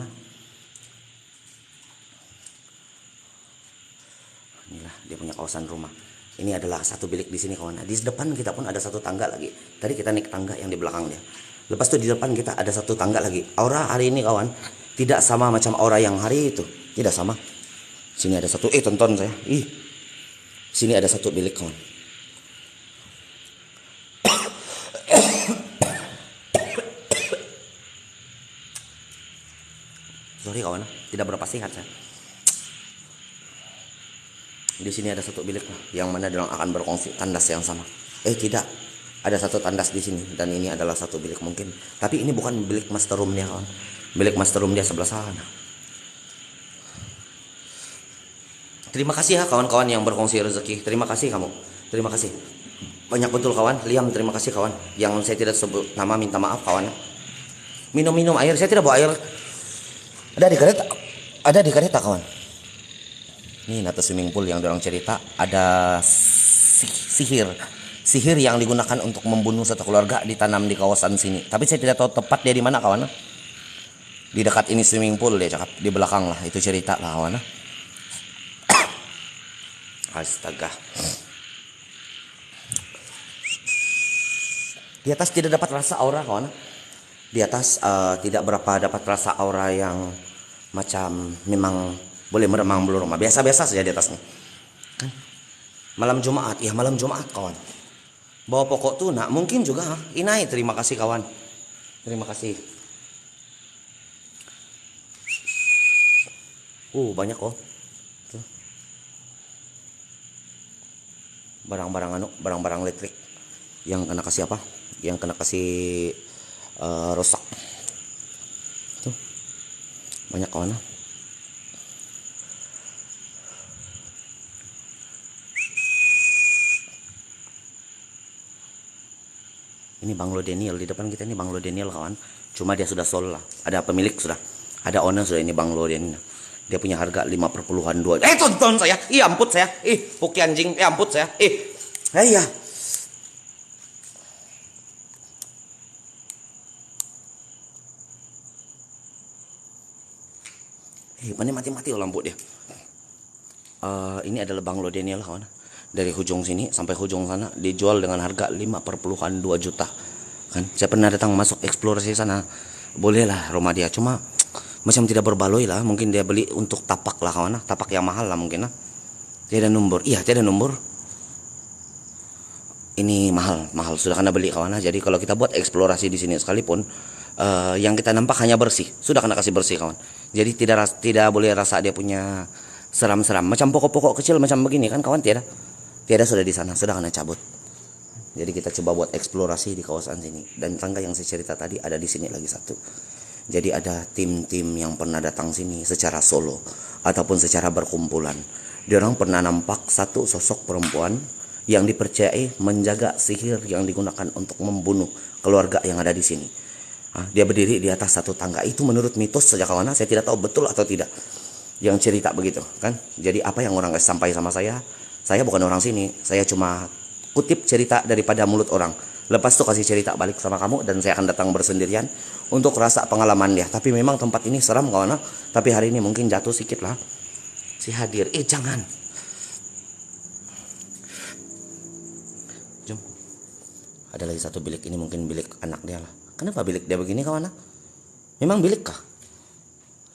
Inilah dia punya kawasan rumah. Ini adalah satu bilik di sini kawan. Di depan kita pun ada satu tangga lagi. Tadi kita naik tangga yang di belakang dia. Lepas itu di depan kita ada satu tangga lagi. Aura hari ini kawan tidak sama macam aura yang hari itu. Tidak sama. Sini ada satu, tonton saya. Sini ada satu bilik kawan. Sorry kawan, tidak berapa sehat saya. Di sini ada satu bilik yang mana dalam akan berkongsi tandas yang sama. Tidak, ada satu tandas di sini dan ini adalah satu bilik mungkin. Tapi ini bukan bilik master room dia kawan. Bilik master room dia sebelah sana. Terima kasih ya kawan-kawan yang berkongsi rezeki. Terima kasih kamu. Terima kasih. Banyak betul kawan. Liam, terima kasih kawan. Yang saya tidak sebut nama, minta maaf kawan. Minum air. Saya tidak bawa air. Ada di kereta kawan. Ini Nata swimming pool yang dorang cerita. Ada sihir yang digunakan untuk membunuh satu keluarga ditanam di kawasan sini. Tapi saya tidak tahu tepat dia di mana kawan. Di dekat ini swimming pool dia cakap. Di belakang lah itu cerita lah kawan. Astaga. Di atas tidak dapat rasa aura kawan. Di atas tidak berapa dapat rasa aura yang macam memang boleh meremang belum rumah. Biasa-biasa saja di atasnya. Kan? Malam Jumat, ya malam Jumat kawan. Bawa pokok tuna, mungkin juga inai. Terima kasih kawan. Terima kasih. Banyak kok. Barang-barang listrik yang kena kasih apa? Yang kena kasih rusak. Tuh. Banyak kawan. Ini Banglo Daniel di depan kita, ini Banglo Daniel kawan. Cuma dia sudah sold lah. Ada pemilik sudah. Ada owner sudah, ini Banglo Daniel. Dia punya harga 5,2. Tonton saya. Amput saya. Puki anjing. Amput saya. Iya. Mana mati-mati lampu dia. Ini adalah Banglo Daniel kawan. Dari ujung sini sampai ujung sana dijual dengan harga 5,2 juta. Kan saya pernah datang masuk eksplorasi sana. Bolehlah rumah dia, cuma macam tidak berbaloi lah. Mungkin dia beli untuk tapak lah kawan. Tapak yang mahal lah mungkin lah. Tiada nomor. Iya, tiada nomor. Ini mahal sudah kena beli kawan. Jadi kalau kita buat eksplorasi di sini sekalipun yang kita nampak hanya bersih, sudah kena kasih bersih kawan. Jadi tidak boleh rasa dia punya seram-seram. Macam pokok-pokok kecil macam begini kan kawan, tiada sudah di sana, sudah kena cabut. Jadi kita coba buat eksplorasi di kawasan sini. Dan tangga yang saya cerita tadi ada di sini lagi satu. Jadi ada tim-tim yang pernah datang sini secara solo ataupun secara berkumpulan. Diorang pernah nampak satu sosok perempuan yang dipercayai menjaga sihir yang digunakan untuk membunuh keluarga yang ada di sini. Dia berdiri di atas satu tangga. Itu menurut mitos saja kawan. Saya tidak tahu betul atau tidak. Yang cerita begitu kan. Jadi apa yang orang kasih sampai sama saya bukan orang sini, saya cuma kutip cerita daripada mulut orang. Lepas itu kasih cerita balik sama kamu dan saya akan datang bersendirian untuk rasa pengalaman dia. Tapi memang tempat ini seram kawan. Tapi hari ini mungkin jatuh sedikit lah. Si hadir. Jangan. Jom. Ada lagi satu bilik, ini mungkin bilik anak dia lah. Kenapa bilik dia begini kawan? Memang bilik kah?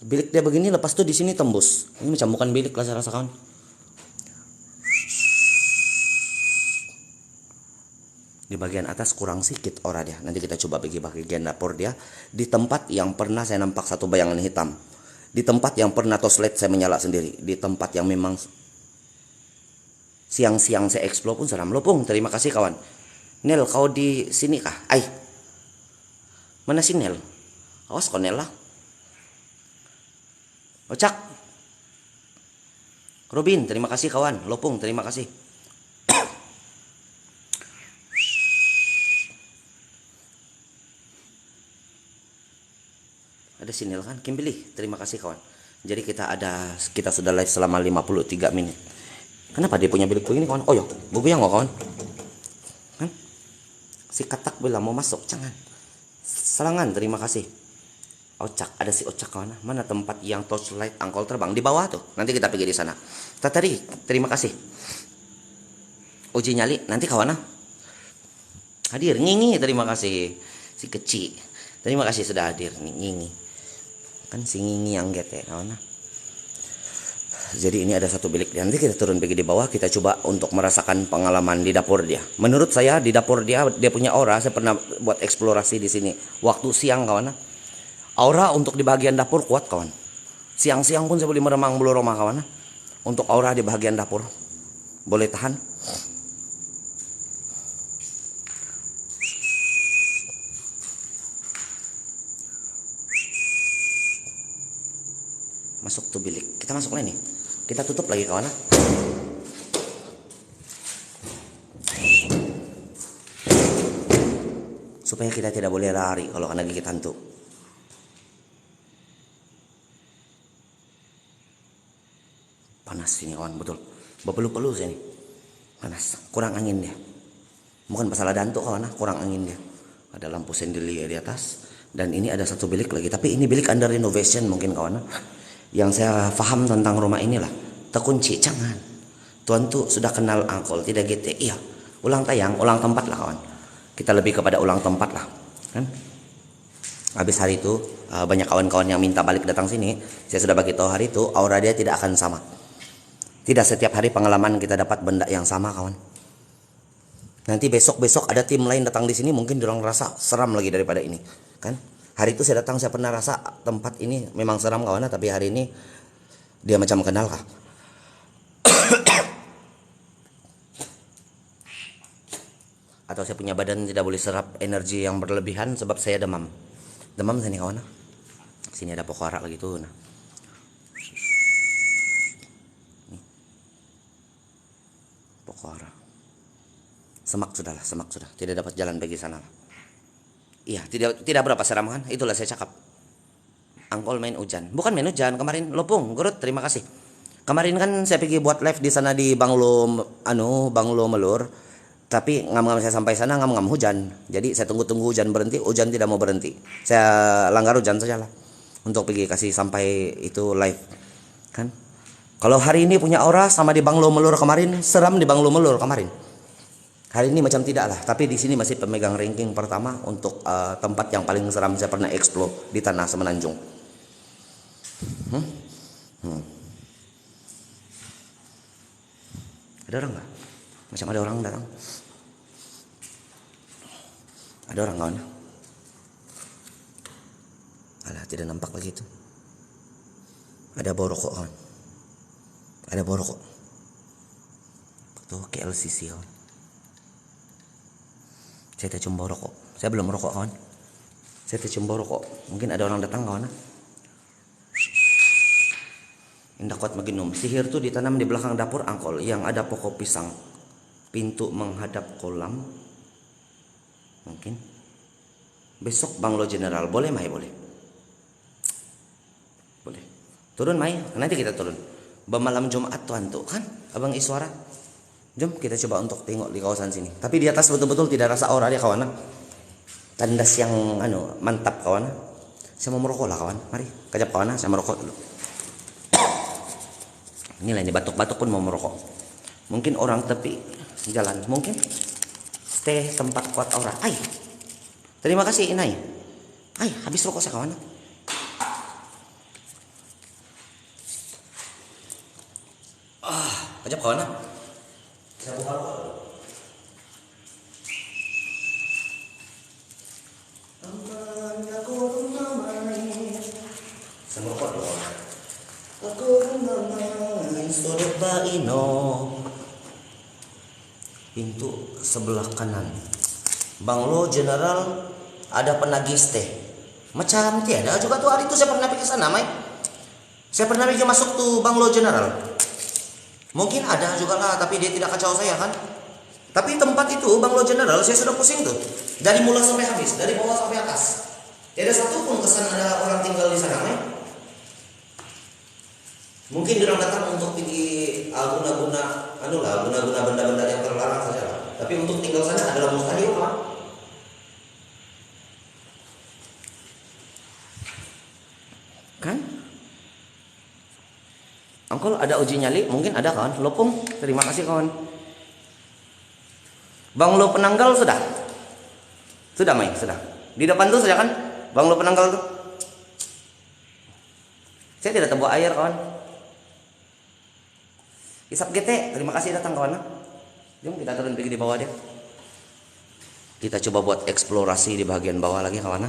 Bilik dia begini, lepas itu di sini tembus. Ini macam bukan bilik lah saya rasa kawan. Di bagian atas kurang sedikit aura dia. Nanti kita coba bagi bagian dapur dia. Di tempat yang pernah saya nampak satu bayangan hitam. Di tempat yang pernah torchlight saya menyala sendiri. Di tempat yang memang siang-siang saya explore pun seram. Lopung, terima kasih kawan. Nel, kau di sini kah? Mana si Nel? Awas kau Nel lah. Ocak. Robin, terima kasih kawan. Lopung, terima kasih. Ada sinyal kan? Kimberly, terima kasih kawan. Jadi kita sudah live selama 53 menit. Kenapa dia punya bilik begini kawan? Buku yang kawan. Kan? Si katak bilang mau masuk, jangan. Selangan, terima kasih. Ocak, ada si Ocak kawan. Mana tempat yang torchlight angkol terbang? Di bawah tuh. Nanti kita pergi di sana. Tatari, terima kasih. Uji nyali, nanti kawan. Hadir, Ngingi, terima kasih. Si kecil, terima kasih sudah hadir, Ngingi. Kan si Ngingi yang gete kawan. Jadi ini ada satu bilik. Nanti kita turun pergi di bawah, kita coba untuk merasakan pengalaman di dapur dia. Menurut saya di dapur dia punya aura. Saya pernah buat eksplorasi di sini waktu siang kawan. Aura untuk di bagian dapur kuat kawan. Siang-siang pun saya boleh meremang bulu rumah kawan. Untuk aura di bagian dapur boleh tahan. Masuk tuh bilik. Kita masuk lagi nih. Kita tutup lagi kawan. Supaya kita tidak boleh lari kalau kena gigit hantu. Panas sini kawan, betul. Berpeluh-peluh sini. Panas, kurang angin dia. Bukan masalah dantuk kawan, kurang angin dia. Ada lampu chandelier di atas. Dan ini ada satu bilik lagi. Tapi ini bilik under renovation mungkin kawan. Yang saya paham tentang rumah inilah terkunci. Jangan, tuan tuh sudah kenal angkol tidak gitu. Iya, ulang tayang, ulang tempat lah kawan. Kita lebih kepada ulang tempat lah kan. Habis hari itu banyak kawan-kawan yang minta balik datang sini. Saya sudah bagi tahu hari itu aura dia tidak akan sama. Tidak setiap hari pengalaman kita dapat benda yang sama kawan. Nanti besok-besok ada tim lain datang di sini, mungkin orang rasa seram lagi daripada ini kan. Hari itu saya datang, saya pernah rasa tempat ini memang seram kawan, tapi hari ini dia macam kenal kah. Atau saya punya badan tidak boleh serap energi yang berlebihan sebab saya demam. Demam sini kawan. Sini ada pokok arak lagi tuh. Nah. Nih. Pokok arak. Semak sudah lah, semak sudah. Tidak dapat jalan pergi sana lah. Iya, tidak berapa seram kan? Itulah saya cakap. Angkol main hujan. Bukan main hujan, kemarin lopung, Gurut, terima kasih. Kemarin kan saya pergi buat live di sana di Banglo Melur. Tapi ngam-ngam saya sampai sana ngam-ngam hujan. Jadi saya tunggu-tunggu hujan berhenti, hujan tidak mau berhenti. Saya langgar hujan saja lah. Untuk pergi kasih sampai itu live. Kan? Kalau hari ini punya aura sama di Banglo Melur kemarin, seram di Banglo Melur kemarin. Hari ini macam tidak lah, tapi di sini masih pemegang ranking pertama untuk tempat yang paling seram saya pernah explore di Tanah Semenanjung. Ada orang nggak? Macam ada orang datang. Ada orang kawan? Alah, tidak nampak lagi itu. Ada bau rokok kawan. Ada bau rokok. Tuh KLCC kawan. Saya tercium bau rokok. Saya belum merokok kawan. Saya tercium bau rokok. Mungkin ada orang datang kawan. Indah kuat maginum. Sihir itu ditanam di belakang dapur angkol yang ada pokok pisang. Pintu menghadap kolam. Mungkin. Besok Banglo General. Boleh Mai? Boleh. Boleh. Turun Mai. Nanti kita turun. Malam Jumat tuan tuh kan. Abang Iswara. Jom kita coba untuk tengok di kawasan sini. Tapi di atas betul-betul tidak rasa aura dia kawan. Tandas yang mantap kawan. Saya mau merokok lah kawan. Mari, kejap kawan, saya merokok dulu. Inilah ini batuk-batuk pun mau merokok. Mungkin orang tepi jalan, mungkin stay tempat kuat aura. Ay, terima kasih Inai. Ay, habis rokok saya kawan. Kejap kawan. Saya buka rokok dulu. Saya merokok dulu. Aku main sodok baino. Pintu sebelah kanan. Banglo General ada penagih stay. Macam tiada juga tuh hari itu saya pernah pergi sana, Mai. Saya pernah pergi masuk tuh Banglo General. Mungkin ada juga lah, tapi dia tidak kacau saya kan. Tapi tempat itu Banglo General saya sudah pusing tuh. Dari mula sampai habis, dari bawah sampai atas. Tidak satu pun kesan ada orang tinggal di sana, Mai. Mungkin dia datang untuk pergi guna-guna benda-benda yang terlarang saja. Tapi untuk tinggal sana adalah mustahil, Pak. Kan? Angkol ada uji nyali, mungkin ada kawan. Lopung, terima kasih kawan. Banglo Penanggal sudah? Sudah Mai, sudah. Di depan tuh sudah kan? Banglo Penanggal tuh. Saya tidak terbawa air kawan. Isap GT, terima kasih datang kawan. Jom kita turun pergi di bawah dia. Kita coba buat eksplorasi di bagian bawah lagi kawan.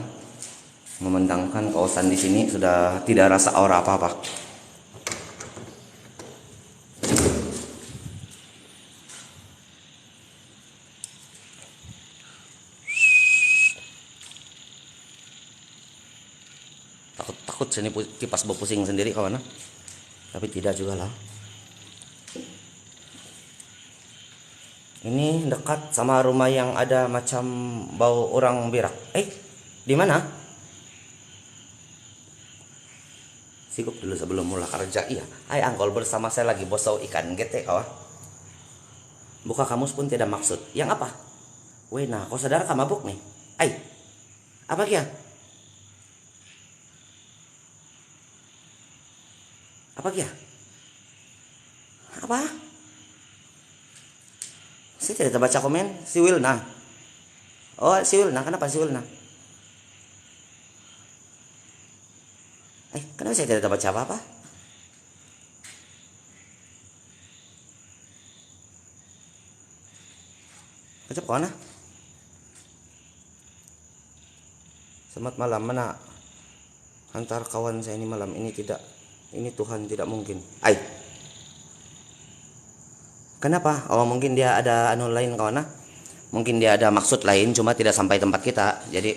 Memandangkan kawasan di sini sudah tidak rasa aura apa-apa. Takut sini kipas bau pusing sendiri kawan. Tapi tidak juga lah. Ini dekat sama rumah yang ada macam bau orang berak. Di mana? Sigup dulu sebelum mulai kerja. Iya, hai angkol, bersama saya lagi bosau ikan gete kawan. Buka kamus pun tidak maksud. Yang apa? Wena, kau sadar kau mabuk nih? Apa kia? Apa kia? Apa? Saya tidak baca komen. Si Wilna. Oh, si Wilna. Kenapa si Wilna? Kenapa saya tidak baca apa-apa? Baca kemana? Selamat malam. Mana antar kawan saya ini malam ini tidak. Ini Tuhan tidak mungkin. Kenapa? Oh, mungkin dia ada anu lain kawan. Mungkin dia ada maksud lain, cuma tidak sampai tempat kita. Jadi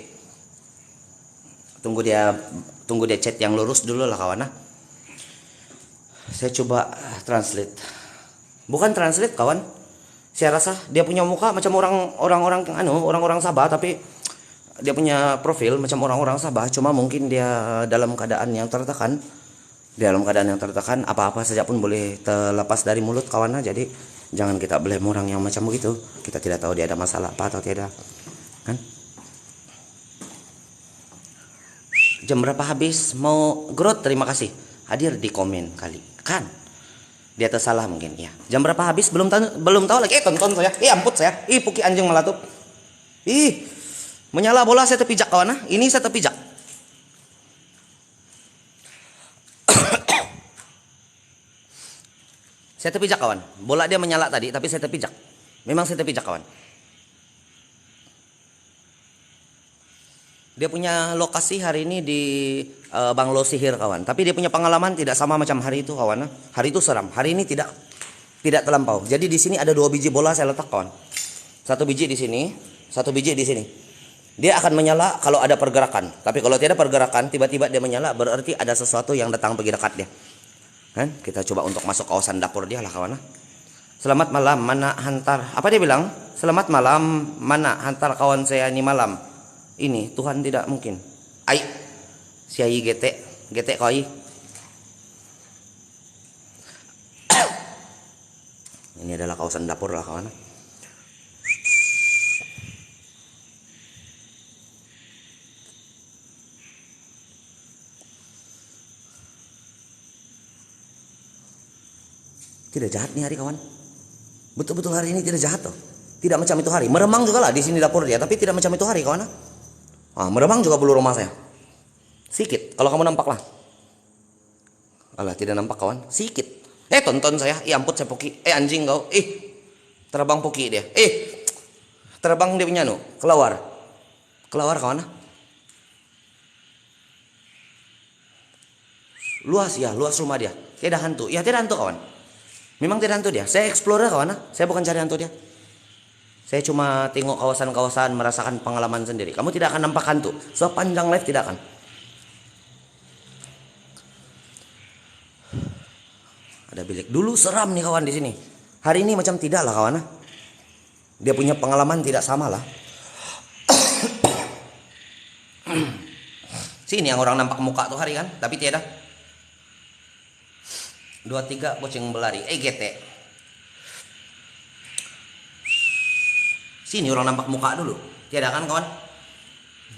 tunggu dia chat yang lurus dulu lah kawan. Saya coba translate. Bukan translate kawan. Saya rasa dia punya muka macam orang-orang Sabah, tapi dia punya profil macam orang-orang Sabah, cuma mungkin dia dalam keadaan yang tertekan. Apa-apa saja pun boleh terlepas dari mulut kawan. Jadi jangan kita blame orang yang macam begitu. Kita tidak tahu dia ada masalah apa atau tidak, kan? Jam berapa habis? Mau growth? Terima kasih. Hadir di komen kali. Kan? Dia tersalah mungkin ya. Jam berapa habis? Belum tahu lagi. Tonton saya. Amput saya. Puki anjing melatup. Menyala bola saya terpijak kawan. Ini saya terpijak. Saya terpijak kawan. Bola dia menyala tadi, tapi saya terpijak. Memang saya terpijak kawan. Dia punya lokasi hari ini di Banglo Sihir kawan. Tapi dia punya pengalaman tidak sama macam hari itu kawan. Hari itu seram. Hari ini tidak terlampau. Jadi di sini ada 2 biji bola saya letak kawan. 1 biji di sini, 1 biji di sini. Dia akan menyala kalau ada pergerakan. Tapi kalau tidak pergerakan, tiba-tiba dia menyala, berarti ada sesuatu yang datang pergi dekat dia. Kan? Kita coba untuk masuk kawasan dapur dia lah kawan. Selamat malam, mana hantar? Apa dia bilang? Selamat malam, mana hantar kawan saya ini malam? Ini Tuhan tidak mungkin. Siai GT koi. Ini adalah kawasan dapur lah kawan. Tidak jahat nih hari kawan. Betul-betul hari ini tidak jahat toh. Tidak macam itu hari. Meremang juga lah di sini dapur dia, tapi tidak macam itu hari kawan. Meremang juga bulu rumah saya. Sikit. Kalau kamu nampak lah. Alah, tidak nampak kawan. Sikit. Tonton saya. Amput saya Puki. Anjing kau. Terbang Puki dia. Terbang dia punya Keluar. Keluar kawan. Luas rumah dia. Tidak hantu. Ya tidak hantu kawan. Memang tidak hantu dia. Saya explore kawan. Saya bukan cari hantu dia. Saya cuma tengok kawasan-kawasan, merasakan pengalaman sendiri. Kamu tidak akan nampak hantu. Sepanjang live tidak akan. Ada bilik. Dulu seram nih kawan di sini. Hari ini macam tidak lah kawan. Dia punya pengalaman tidak sama lah. Sini yang orang nampak muka tuh hari kan, tapi tiada. 2-3 kucing berlari. GT. Sini orang nampak muka dulu. Tiada kan kawan?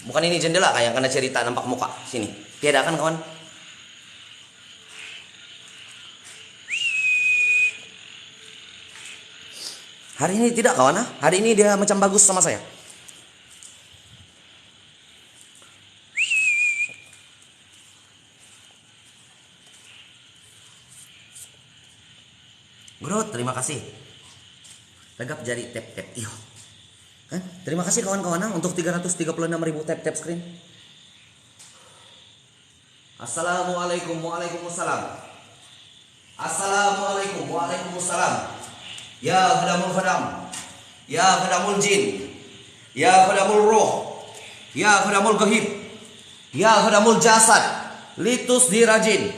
Bukan ini jendela kayak karena cerita nampak muka. Sini. Tiada kan kawan? Hari ini tidak kawan. Hari ini dia macam bagus sama saya. Growth, terima kasih. Tegap jari tap-tap. Iyo. Kan? Terima kasih kawan-kawan untuk 336.000 tap-tap screen. Assalamualaikum, waalaikumsalam. Assalamualaikum, waalaikumsalam. Ya khadamul khadam, ya khadamul jin, ya khadamul roh, ya khadamul gahib, ya khadamul jasad, litus dirajin,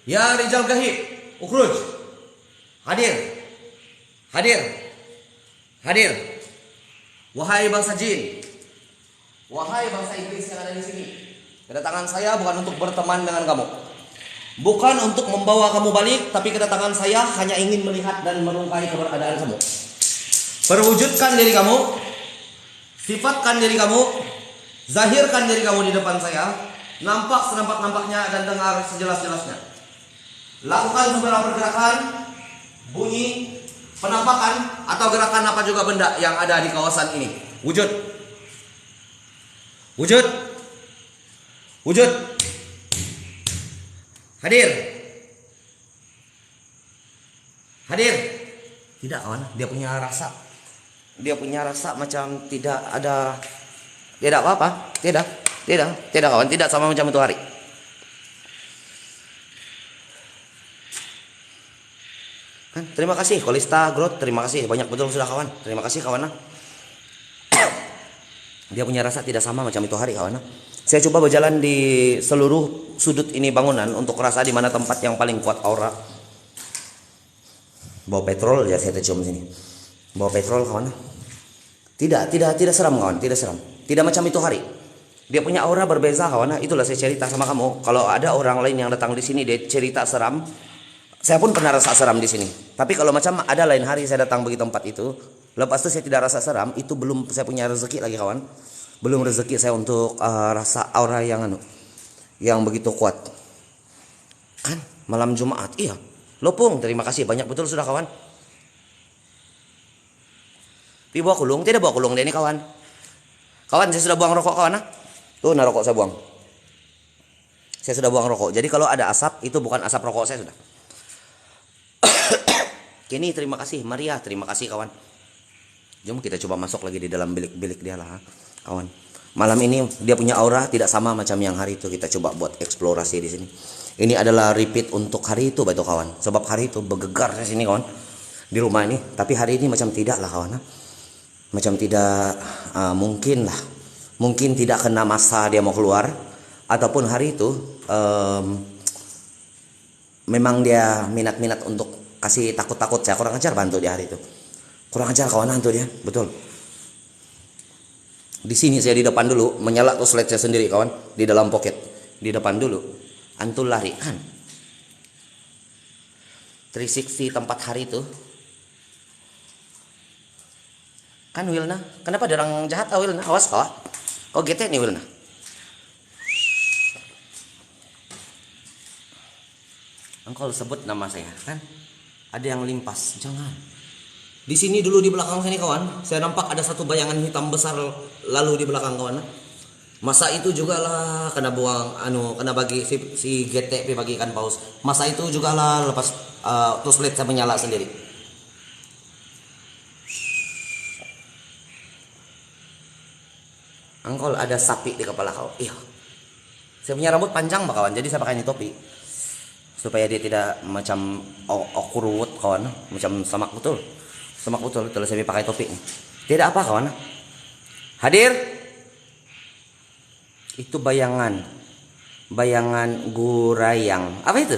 ya rijal gahib, ukhruj. Hadir, hadir, hadir. Wahai bangsa jin, wahai bangsa iblis yang ada di sini, kedatangan saya bukan untuk berteman dengan kamu, bukan untuk membawa kamu balik, tapi kedatangan saya hanya ingin melihat dan merungkai keberadaan kamu. Perwujudkan diri kamu, sifatkan diri kamu, zahirkan diri kamu di depan saya, nampak senampak-nampaknya dan dengar sejelas-jelasnya. Lakukan segala pergerakan, bunyi, penampakan, atau gerakan apa juga benda yang ada di kawasan ini. Wujud, wujud, wujud. Hadir. Hadir. Tidak kawan, dia punya rasa. Dia punya rasa macam tidak ada, tidak apa-apa. Tidak kawan, tidak sama macam itu hari. Kan? Terima kasih Kolista Growth, terima kasih banyak betul sudah kawan. Terima kasih kawan. Dia punya rasa tidak sama macam itu hari kawan. Saya coba berjalan di seluruh sudut ini bangunan untuk rasa di mana tempat yang paling kuat aura. Bawa petrol ya, saya cium sini. Bawa petrol kawan. Tidak seram kawan, tidak seram. Tidak macam itu hari. Dia punya aura berbeza kawan. Itulah saya cerita sama kamu. Kalau ada orang lain yang datang di sini dia cerita seram, saya pun pernah rasa seram di sini. Tapi kalau macam ada lain hari saya datang begitu tempat itu, lepas itu saya tidak rasa seram, itu belum saya punya rezeki lagi kawan. Belum rezeki saya untuk rasa aura yang begitu kuat. Kan malam Jumat, iya. Lopung, terima kasih banyak betul sudah kawan. Pi bawa kulung, tidak bawa kulung deh ini kawan. Kawan, saya sudah buang rokok kawan. Tuh, nah rokok saya buang. Saya sudah buang rokok. Jadi kalau ada asap, itu bukan asap rokok saya sudah. Kini terima kasih, Maria terima kasih kawan. Jom kita coba masuk lagi di dalam bilik-bilik dia lah kawan. Malam ini dia punya aura tidak sama macam yang hari itu. Kita coba buat eksplorasi di sini. Ini adalah repeat untuk hari itu betul kawan. Sebab hari itu bergegar di sini kawan. Di rumah ini, tapi hari ini macam tidak lah kawan. Macam tidak mungkin lah. Mungkin tidak kena masa dia mau keluar, ataupun hari itu memang dia minat-minat untuk kasih takut-takut. Saya kurang ajar bantu dia hari itu. Kurang ajar kawan hantu dia, betul. Di sini saya di depan dulu, menyala tuh slide saya sendiri kawan, di dalam pocket, di depan dulu. Antul lari kan. 360 tempat hari itu. Kan Wilna, kenapa ada orang jahat Wilna? Awas kau. Kau GT nih Wilna. Engkau sebut nama saya kan? Ada yang limpas, jangan. Di sini dulu di belakang sini kawan, saya nampak ada satu bayangan hitam besar lalu di belakang kawan. Masa itu juga lah kena buang kena bagi si GT bagi ikan paus. Masa itu juga lah lepas terus lihat saya menyala sendiri. Angkol ada sapi di kepala kau. Iya. Saya punya rambut panjang kawan, jadi saya pakai topi supaya dia tidak macam awkward kawan, macam semak betul. Semak betul kalau saya pakai topi. Tidak apa kawan. Hadir. Itu bayangan gurayang. Apa itu?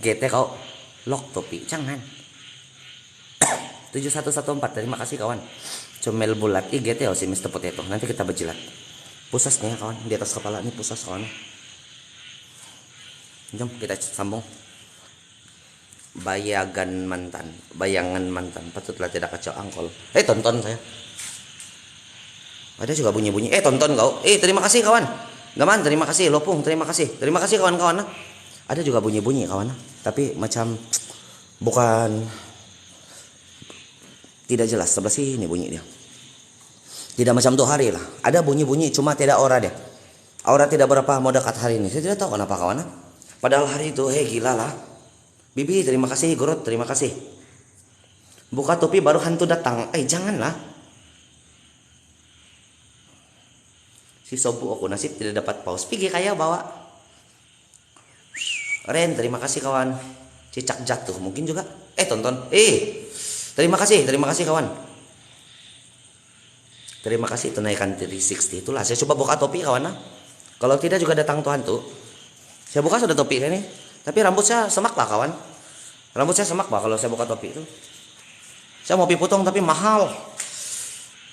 GT kau lock topi, jangan. 7114 terima kasih kawan. Comel bulat GT si Mr. Potato. Nanti kita berjilat. Pusasnya kawan di atas kepala ini pusas kawan. Jom kita sambung. Bayangan mantan patutlah tidak kacau angkol. Tonton saya. Ada juga bunyi-bunyi. Tonton kau. Terima kasih kawan. Gaman terima kasih. Lopung terima kasih. Terima kasih kawan-kawan. Ada juga bunyi-bunyi kawan. Tapi macam bukan, tidak jelas. Sebelah sini bunyi dia. Tidak macam tuh hari lah. Ada bunyi-bunyi cuma tidak aura dia. Aura tidak berapa mau dekat hari ini. Saya tidak tahu kenapa kawan. Padahal hari itu gila lah. Bibi terima kasih, Growth terima kasih. Buka topi baru hantu datang. Janganlah. Si sobu aku nasib tidak dapat paus. Pergi kaya bawa. Ren, terima kasih kawan. Cicak jatuh mungkin juga. Tonton. Terima kasih kawan. Terima kasih tunaikan 360 itulah. Saya coba buka topi kawan. Kalau tidak juga datang Tuhan tuh. Saya buka sudah topi ini. Tapi rambut saya semak lah kawan. Rambut saya semak lah kalau saya buka topi itu. Saya mau potong tapi mahal.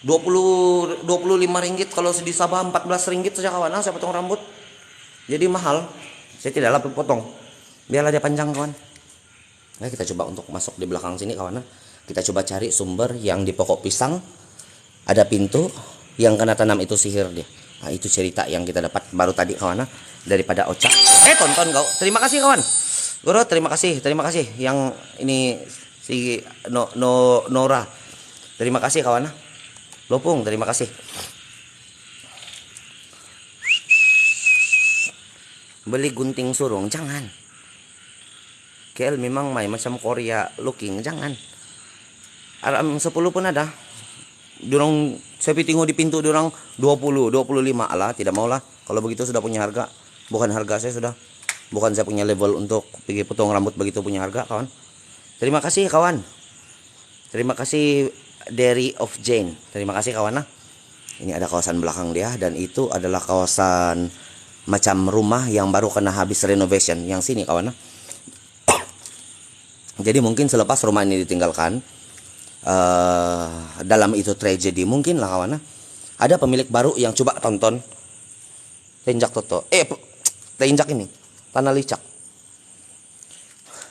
25 ringgit kalau di Sabah 14 ringgit saja kawan. Saya potong rambut. Jadi mahal. Saya tidak lapis potong. Biarlah dia panjang kawan. Nah, kita coba untuk masuk di belakang sini kawan. Kita coba cari sumber yang di pokok pisang. Ada pintu yang kena tanam itu sihir dia. Nah, itu cerita yang kita dapat baru tadi kawan. Daripada Ocak. Tonton kau. Terima kasih kawan. Guru, terima kasih. Yang ini si Nora. Terima kasih kawan. Lopung, terima kasih. Beli gunting surung, jangan. KL memang macam Korea looking, jangan. Aram 10 pun ada. Dorong saya tengok di pintu dorong 20, 25 lah, tidak mau lah. Kalau begitu sudah punya harga. Bukan harga saya sudah. Bukan saya punya level untuk pergi potong rambut begitu punya harga, kawan. Terima kasih, kawan. Terima kasih Derry of Jane. Terima kasih, kawan. Ini ada kawasan belakang dia dan itu adalah kawasan macam rumah yang baru kena habis renovation. Yang sini, kawan. Jadi mungkin selepas rumah ini ditinggalkan, dalam itu tragedi mungkin lah kawan. Ada pemilik baru yang coba tonton tinjak toto. Tinjak ini tanah licak.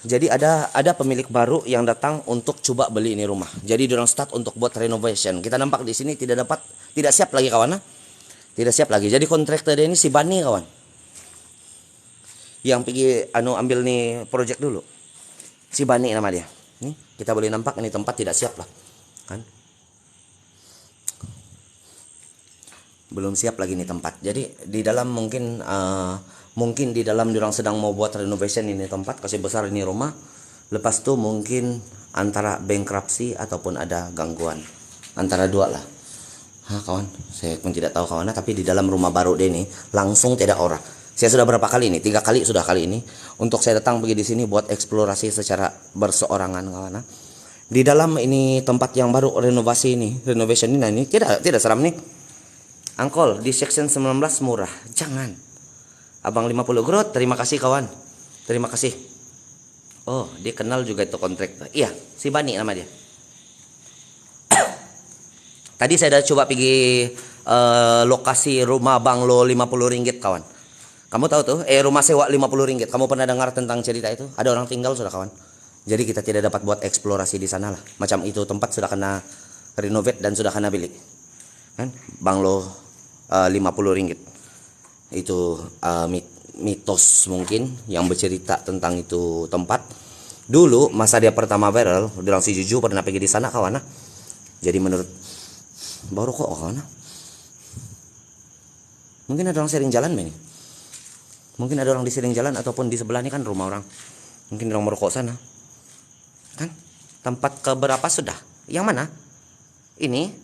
Jadi ada pemilik baru yang datang untuk coba beli ini rumah. Jadi dorang start untuk buat renovation. Kita nampak di sini tidak siap lagi kawan. Tidak siap lagi. Jadi kontraktor ini si Bani kawan. Yang pergi ambil nih project dulu. Si Bani nama dia. Nih, kita boleh nampak ini tempat tidak siap lah. Kan? Belum siap lagi nih tempat. Jadi di dalam mungkin di dalam diorang sedang mau buat renovation ini tempat, kasih besar ini rumah. Lepas itu mungkin antara bankruptcy ataupun ada gangguan. Antara dua lah. Kawan, saya pun tidak tahu kawan, tapi di dalam rumah baru dia ini langsung tidak orang. Saya sudah berapa kali ini? 3 kali sudah kali ini. Untuk saya datang pergi di sini buat eksplorasi secara berseorangan kawan. Di dalam ini tempat yang baru renovasi ini, renovation ini tidak seram nih. Angkol di section 19 murah. Jangan. Abang 50 grot, terima kasih kawan. Terima kasih. Oh, dia kenal juga itu kontraktor. Iya, si Bani nama dia. Tadi saya udah coba pergi lokasi rumah banglo 50 ringgit kawan. Kamu tahu tuh, rumah sewa 50 ringgit. Kamu pernah dengar tentang cerita itu? Ada orang tinggal sudah kawan. Jadi kita tidak dapat buat eksplorasi di sana lah. Macam itu tempat sudah kena renovate dan sudah kena bilik. Kan? Banglo 50 ringgit. Itu mitos mungkin yang bercerita tentang itu tempat. Dulu masa dia pertama viral, bilang si Juju pernah pergi di sana kawan. Jadi menurut baru kok kawan. Mungkin ada orang sering jalan ini. Mungkin ada orang di sering jalan ataupun di sebelah ini kan rumah orang. Mungkin orang merokok sana. Kan? Tempat keberapa sudah? Yang mana? Ini.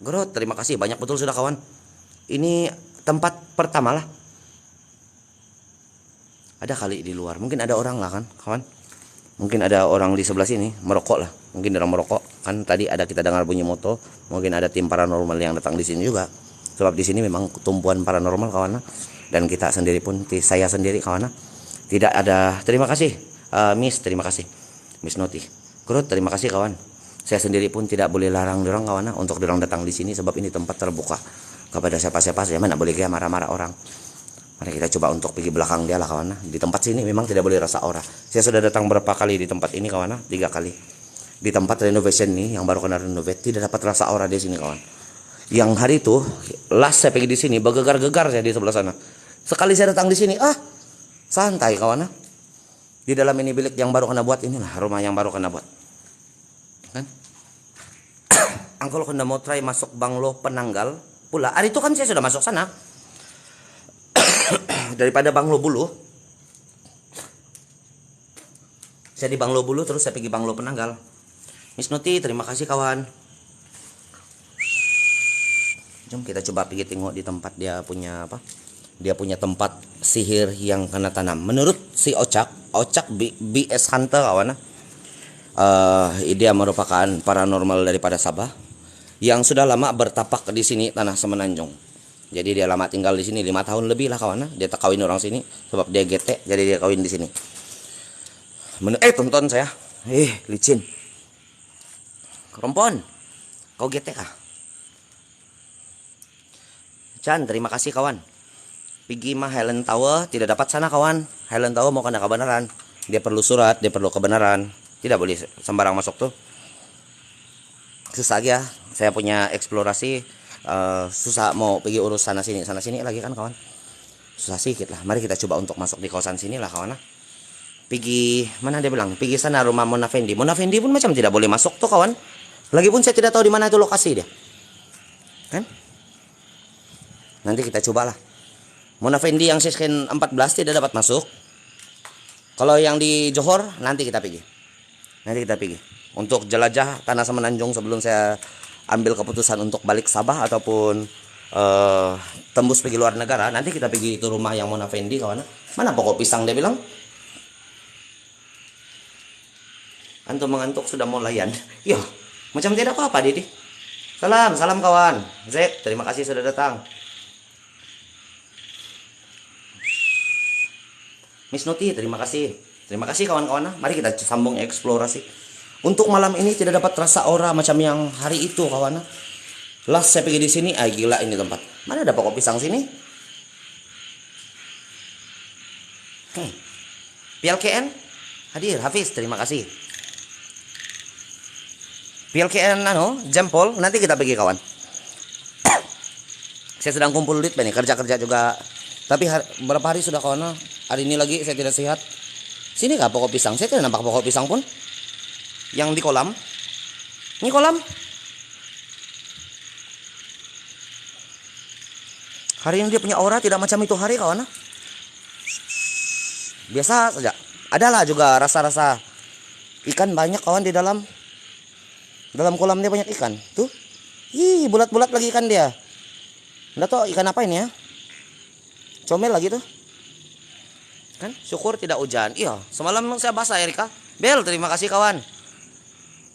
Grot, terima kasih. Banyak betul sudah kawan. Ini tempat pertama lah. Ada kali di luar. Mungkin ada orang lah kan kawan. Mungkin ada orang di sebelah sini merokok lah. Mungkin orang merokok. Kan tadi ada kita dengar bunyi motor. Mungkin ada tim paranormal yang datang di sini juga. Sebab di sini memang tumpuan paranormal kawan. Dan kita sendiri pun, saya sendiri kawan, tidak ada. Terima kasih Miss, terima kasih Miss Noti. Grot, terima kasih kawan. Saya sendiri pun tidak boleh larang dorang kawan untuk dorang datang di sini sebab ini tempat terbuka kepada siapa-siapa. Saya mana boleh kayak marah-marah orang. Mari kita coba untuk pergi belakang dia lah kawan. Di tempat sini memang tidak boleh rasa aura. Saya sudah datang berapa kali di tempat ini kawan? 3 kali. Di tempat renovation ini yang baru kena renovate tidak dapat rasa aura di sini kawan. Yang hari itu last saya pergi di sini bergegar-gegar saya di sebelah sana. Sekali saya datang di sini, santai kawan. Di dalam ini bilik yang baru kena buat, inilah rumah yang baru kena buat. Kan? Angkol kena mau try masuk banglo penanggal pula. Hari itu kan saya sudah masuk sana. Daripada banglo bulu. Saya di banglo bulu terus saya pergi banglo penanggal. Miss Nuti, terima kasih kawan. Jom kita coba pergi tengok di tempat dia punya apa? Dia punya tempat sihir yang kena tanam. Menurut si Ocak BS Hunter kawan, dia merupakan paranormal daripada Sabah yang sudah lama bertapak di sini tanah Semenanjung. Jadi dia lama tinggal di sini 5 tahun lebih lah kawan. Dia tak kawin orang sini sebab dia getek, jadi dia kawin di sini. Tonton saya. Licin. Rompon, kau getek kah? Chan, terima kasih kawan. Pergi mah Highland Tower, tidak dapat sana kawan. Highland Tower mau kena kebenaran. Dia perlu surat, dia perlu kebenaran. Tidak boleh sembarang masuk tuh. Susah ya, saya punya eksplorasi. Susah mau pergi urus sana sini lagi kan kawan. Susah sedikit lah. Mari kita coba untuk masuk di kawasan sini lah kawan. Pergi mana dia bilang? Pergi sana rumah Mona Fendi. Mona Fendi pun macam tidak boleh masuk tuh kawan. Lagipun saya tidak tahu di mana itu lokasi dia. Kan? Nanti kita cobalah. Mona Fendi yang section 14 tidak dapat masuk. Kalau yang di Johor nanti kita pergi. Untuk jelajah tanah Semenanjung sebelum saya ambil keputusan untuk balik Sabah ataupun tembus pergi luar negara. Nanti kita pergi ke rumah yang Mona Fendi kawan. Mana pokok pisang dia bilang? Antum mengantuk sudah mau layan. Yo, macam tidak apa-apa Didi. Salam kawan. Zek, terima kasih sudah datang. Miss Nuti, terima kasih. Terima kasih kawan-kawan. Mari kita sambung eksplorasi. Untuk malam ini tidak dapat rasa aura macam yang hari itu kawan. Last saya pergi di sini, gila ini tempat. Mana ada pokok pisang sini? PLKN hadir, Hafiz, terima kasih. PLKN jempol, nanti kita pergi kawan. Saya sedang kumpul duit nih, kerja juga. Tapi berapa hari sudah kawan? Hari ini lagi saya tidak sehat. Sini kah pokok pisang? Saya tidak nampak pokok pisang pun. Yang di kolam. Ini kolam. Hari ini dia punya aura tidak macam itu hari kawan. Biasa saja. Adalah juga rasa-rasa ikan banyak kawan di dalam. Dalam kolam dia banyak ikan. Tuh. Bulat-bulat lagi ikan dia. Nggak tahu ikan apa ini ya. Comel lagi tuh. Kan syukur tidak hujan. Iya, semalam saya basah Erika. Bel, terima kasih kawan.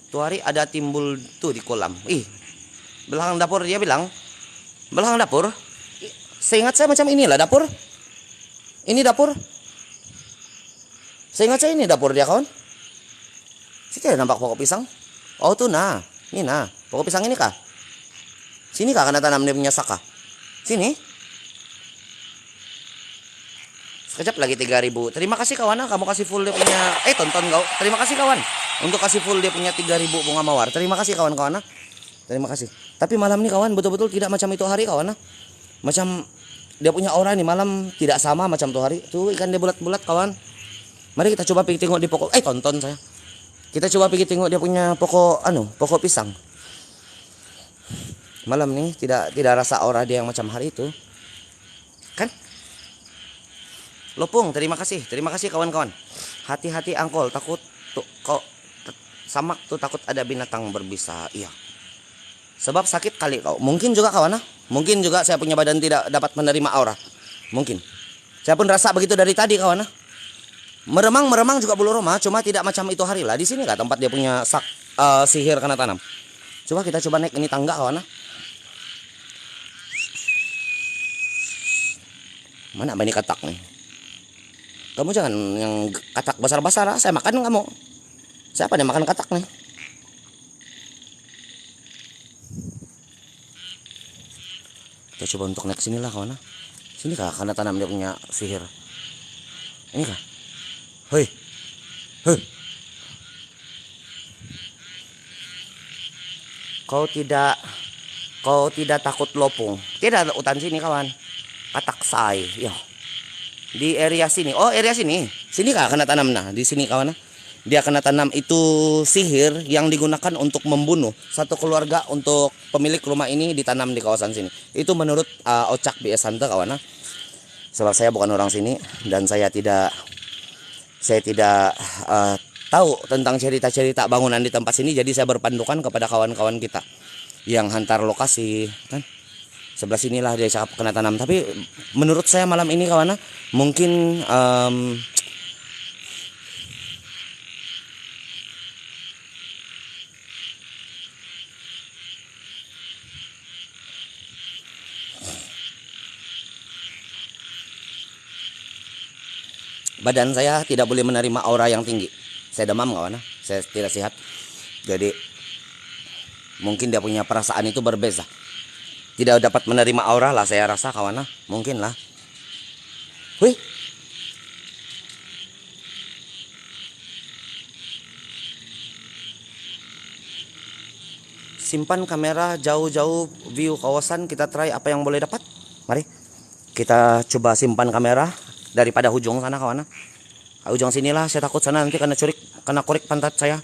Tuh hari ada timbul tuh di kolam. Belakang dapur dia bilang. Belakang dapur. Seingat saya macam inilah dapur. Ini dapur. Seingat saya ini dapur dia kawan. Saya tidak nampak pokok pisang. Oh tuh nah. Ini nah. Pokok pisang ini kah? Sini kah karena tanam dia punya saka? Sini. Sekejap lagi 3.000. Terima kasih kawan, kamu kasih full dia punya tonton kau. Terima kasih kawan untuk kasih full dia punya 3.000 bunga mawar. Terima kasih kawan-kawan. Terima kasih. Tapi malam ini kawan betul-betul tidak macam itu hari kawan. Macam dia punya aura nih malam tidak sama macam tuh hari. Tuh ikan dia bulat-bulat kawan. Mari kita coba pergi tengok di pokok. Tonton saya. Kita coba pergi tengok dia punya pokok pokok pisang. Malam nih tidak rasa aura dia yang macam hari itu. Kan? Lopung, terima kasih kawan-kawan. Hati-hati angkol, takut tuh kok samak tuh takut ada binatang berbisa. Iya. Sebab sakit kali kau. Mungkin juga kawan, mungkin juga saya punya badan tidak dapat menerima aura. Mungkin. Saya pun rasa begitu dari tadi kawan. Meremang juga bulu roma, cuma tidak macam itu hari lah. Di sini kah tempat dia punya sihir kena tanam. Coba kita naik ini tangga kawan. Mana bani katak nih? Kamu jangan yang katak besar-besar, saya makan kamu. Siapa yang makan katak nih? Kita coba untuk naik sini lah kawan. Sini kah karena tanam dia punya sihir. Ini kah? Hei. Kau tidak takut lopung? Tidak, hutan sini kawan. Katak say, ya. Di area sini. Oh, area sini. Sini kah kena tanam nah, di sini kawan. Dia kena tanam itu sihir yang digunakan untuk membunuh satu keluarga untuk pemilik rumah ini ditanam di kawasan sini. Itu menurut Ocak BS Hunter kawan. Sebab saya bukan orang sini dan saya tidak tahu tentang cerita-cerita bangunan di tempat sini, jadi saya berpandukan kepada kawan-kawan kita yang hantar lokasi kan. Sebelah sinilah desa kena tanam. Tapi menurut saya malam ini kawan, mungkin badan saya tidak boleh menerima aura yang tinggi. Saya demam kawan, saya tidak sehat. Jadi mungkin dia punya perasaan itu berbeza. Tidak dapat menerima aura lah saya rasa kawan, mungkin lah. Wih, simpan kamera jauh-jauh view kawasan, kita try apa yang boleh dapat. Mari kita coba simpan kamera daripada ujung sana kawan. Ujung sinilah saya takut sana nanti kena kurik pantat saya.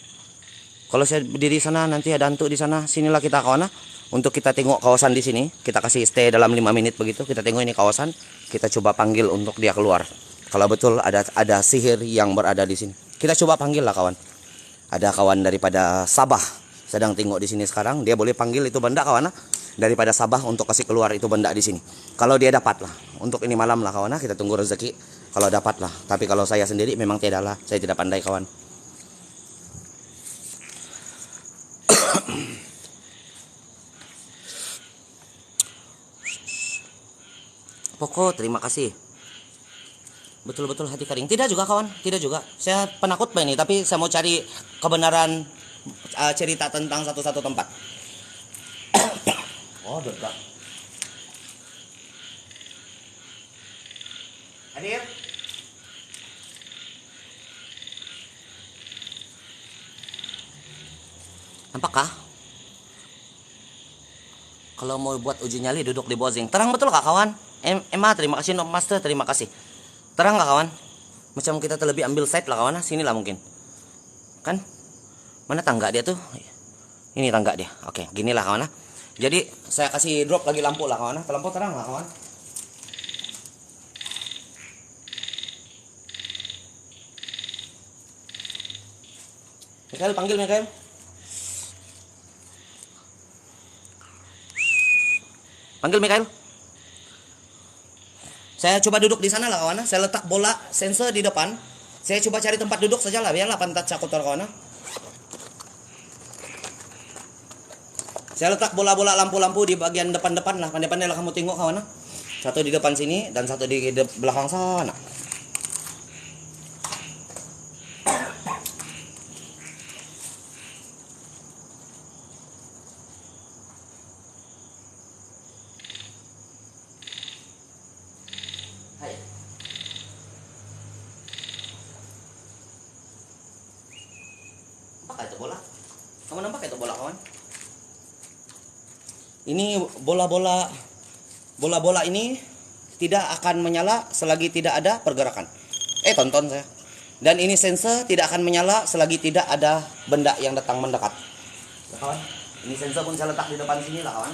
Kalau saya berdiri sana nanti ada hantu di sana. Sinilah kita kawan, untuk kita tengok kawasan di sini. Kita kasih stay dalam 5 menit begitu. Kita tengok ini kawasan. Kita coba panggil untuk dia keluar. Kalau betul ada sihir yang berada di sini. Kita coba panggil lah kawan. Ada kawan daripada Sabah sedang tengok di sini sekarang. Dia boleh panggil itu benda kawan, daripada Sabah untuk kasih keluar itu benda di sini. Kalau dia dapat lah. Untuk ini malam lah kawan, kita tunggu rezeki. Kalau dapat lah. Tapi kalau saya sendiri memang tidak lah. Saya tidak pandai kawan. Pokok terima kasih. Betul-betul hati kering. Tidak juga kawan, tidak juga. Saya penakut ini, tapi saya mau cari kebenaran cerita tentang satu-satu tempat. Oh, dekat. Hadir. Nampakkah? Kalau mau buat uji nyali duduk di bozing. Terang betul kak kawan? Emma terima kasih, no master terima kasih. Terang gak kawan? Macam kita terlebih ambil side lah kawan. Sini lah mungkin. Kan? Mana tangga dia tuh? Ini tangga dia. Oke, gini lah kawan. Jadi saya kasih drop lagi lampu lah kawan. Lampu terang lah kawan. Mikael, panggil Mikael. Panggil Mikael. Saya coba duduk di sana lah kawan. Saya letak bola sensor di depan. Saya coba cari tempat duduk saja lah, biarlah pantat saya kotor kawan. Saya letak bola-bola lampu-lampu di bagian depan-depan lah. Pandai-pandai lah kamu tengok kawan. Satu di depan sini dan satu di belakang sana. Hai. Nampak itu bola? Kamu nampak itu bola kawan? Ini bola-bola ini tidak akan menyala selagi tidak ada pergerakan. Tonton saya. Dan ini sensor tidak akan menyala selagi tidak ada benda yang datang mendekat. Ya, kawan. Ini sensor pun saya letak di depan sini lah kawan.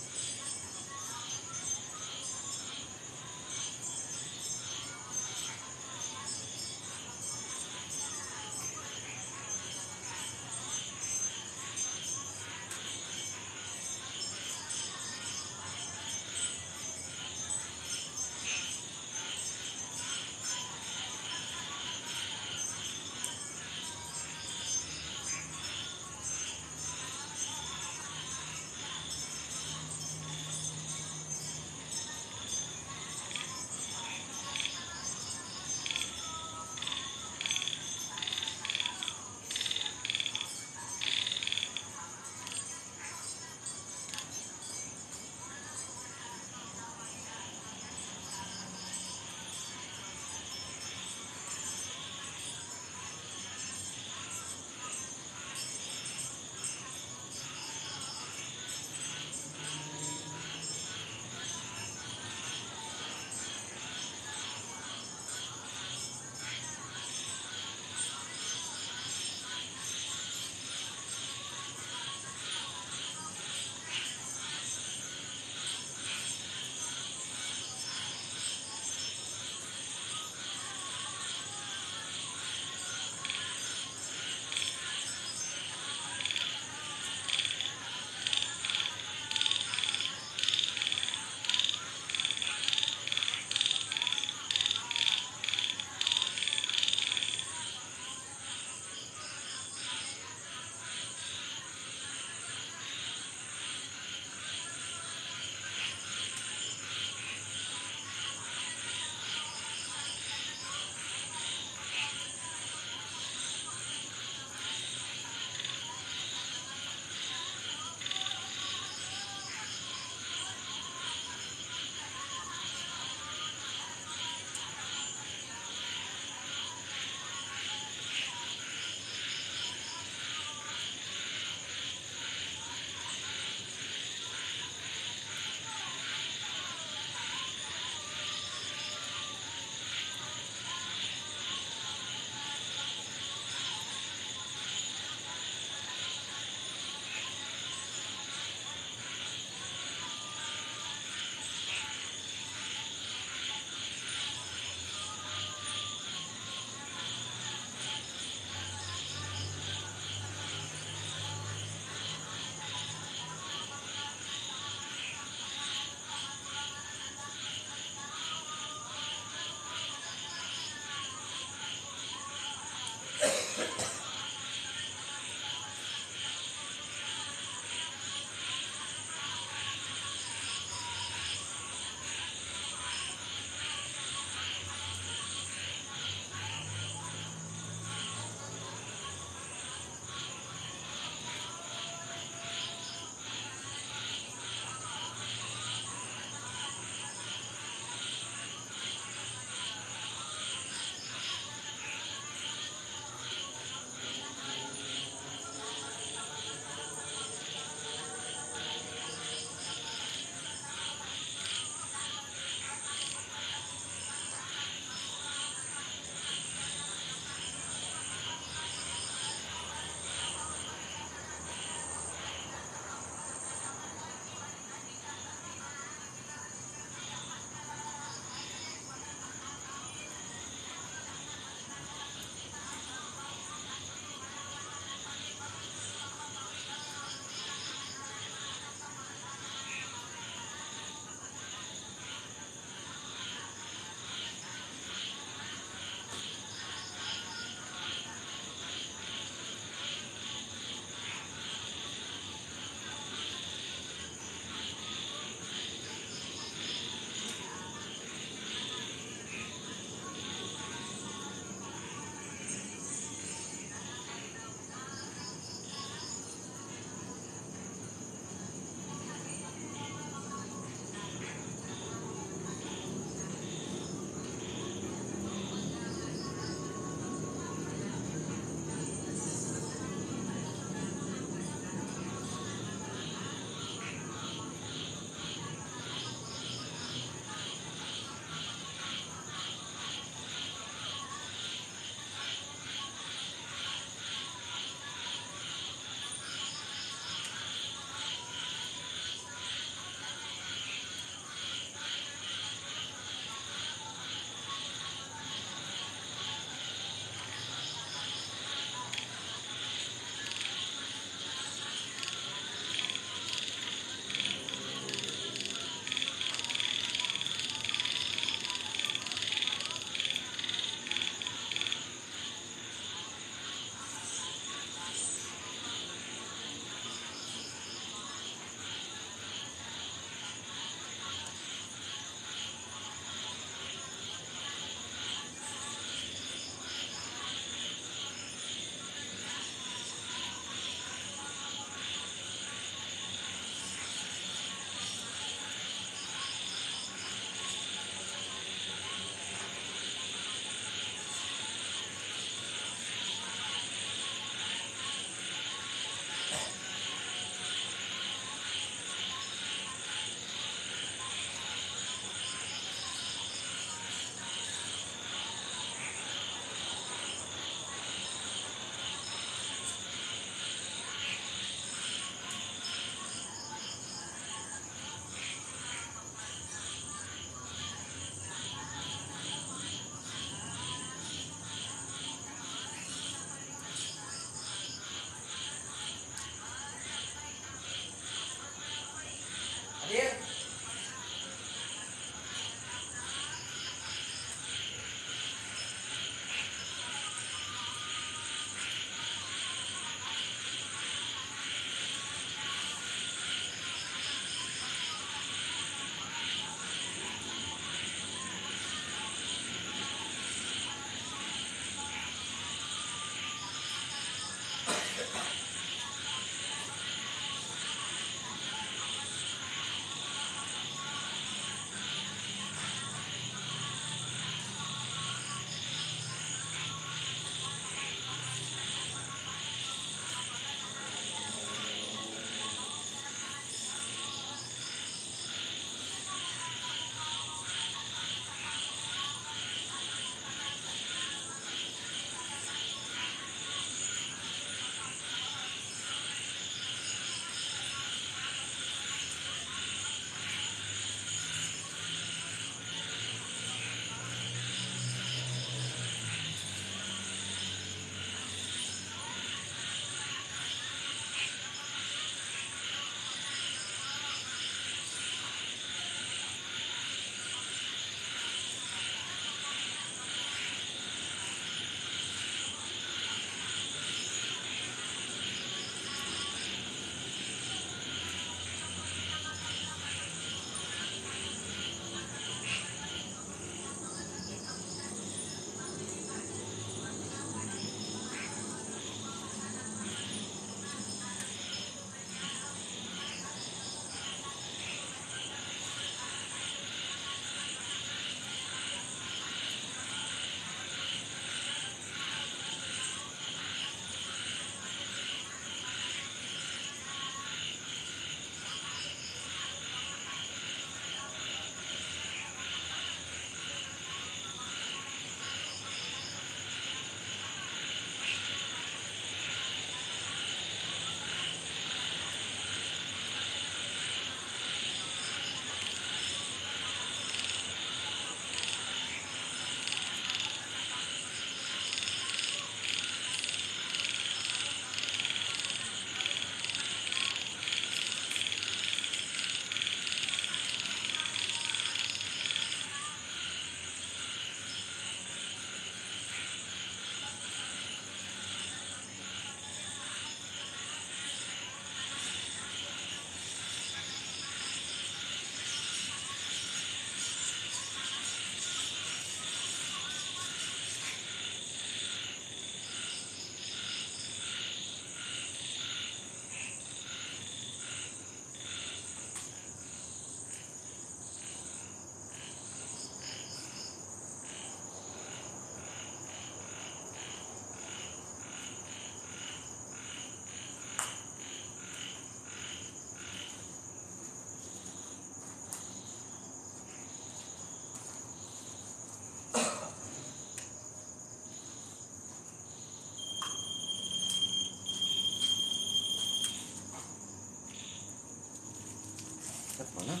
kawan. Nah.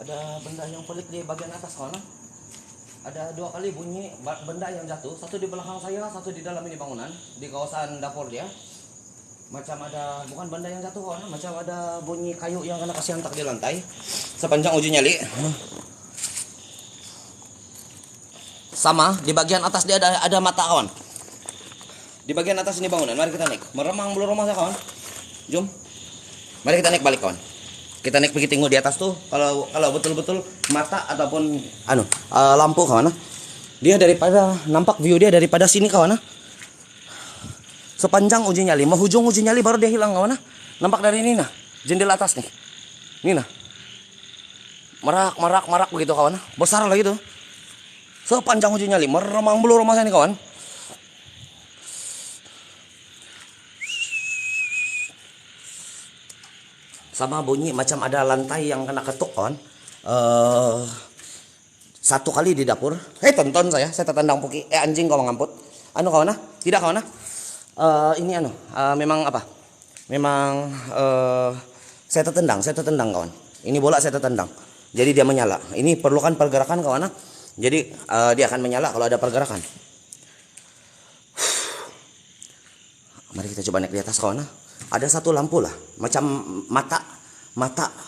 Ada benda yang pelik di bagian atas kawan. Nah. Ada 2 kali bunyi benda yang jatuh, satu di belakang saya, satu di dalam ini bangunan, di kawasan dapur dia. Macam ada, bukan benda yang jatuh kawan, macam ada bunyi kayu yang kena kasih hantak di lantai sepanjang uji nyali. Sama di bagian atas dia ada mata kawan. Di bagian atas ini bangunan, mari kita naik. Meremang belum rumah saya kawan. Jom. Mari kita naik balik kawan. Kita naik pergi tengok di atas tuh. Kalau betul-betul mata ataupun lampu kawan. Dia daripada nampak view dia daripada sini kawan. Sepanjang uji nyali, menghujung uji nyali baru dia hilang kawan. Nampak dari ini nah, jendela atas nih. Ini nah. Merak begitu kawan. Besar lagi tuh. Sepanjang uji nyali, meremang belum rumah saya nih kawan. Sama bunyi macam ada lantai yang kena ketuk kawan. 1 kali di dapur. Tonton saya tertendang puki. Anjing kau mengamput. Kawan. Tidak kawan. Ini memang apa? Memang saya tertendang kawan. Ini bola saya tertendang. Jadi dia menyala. Ini perlukan pergerakan kawan. Jadi dia akan menyala kalau ada pergerakan. Mari kita coba naik di atas kawan. Ada 1 lampu lah, macam mata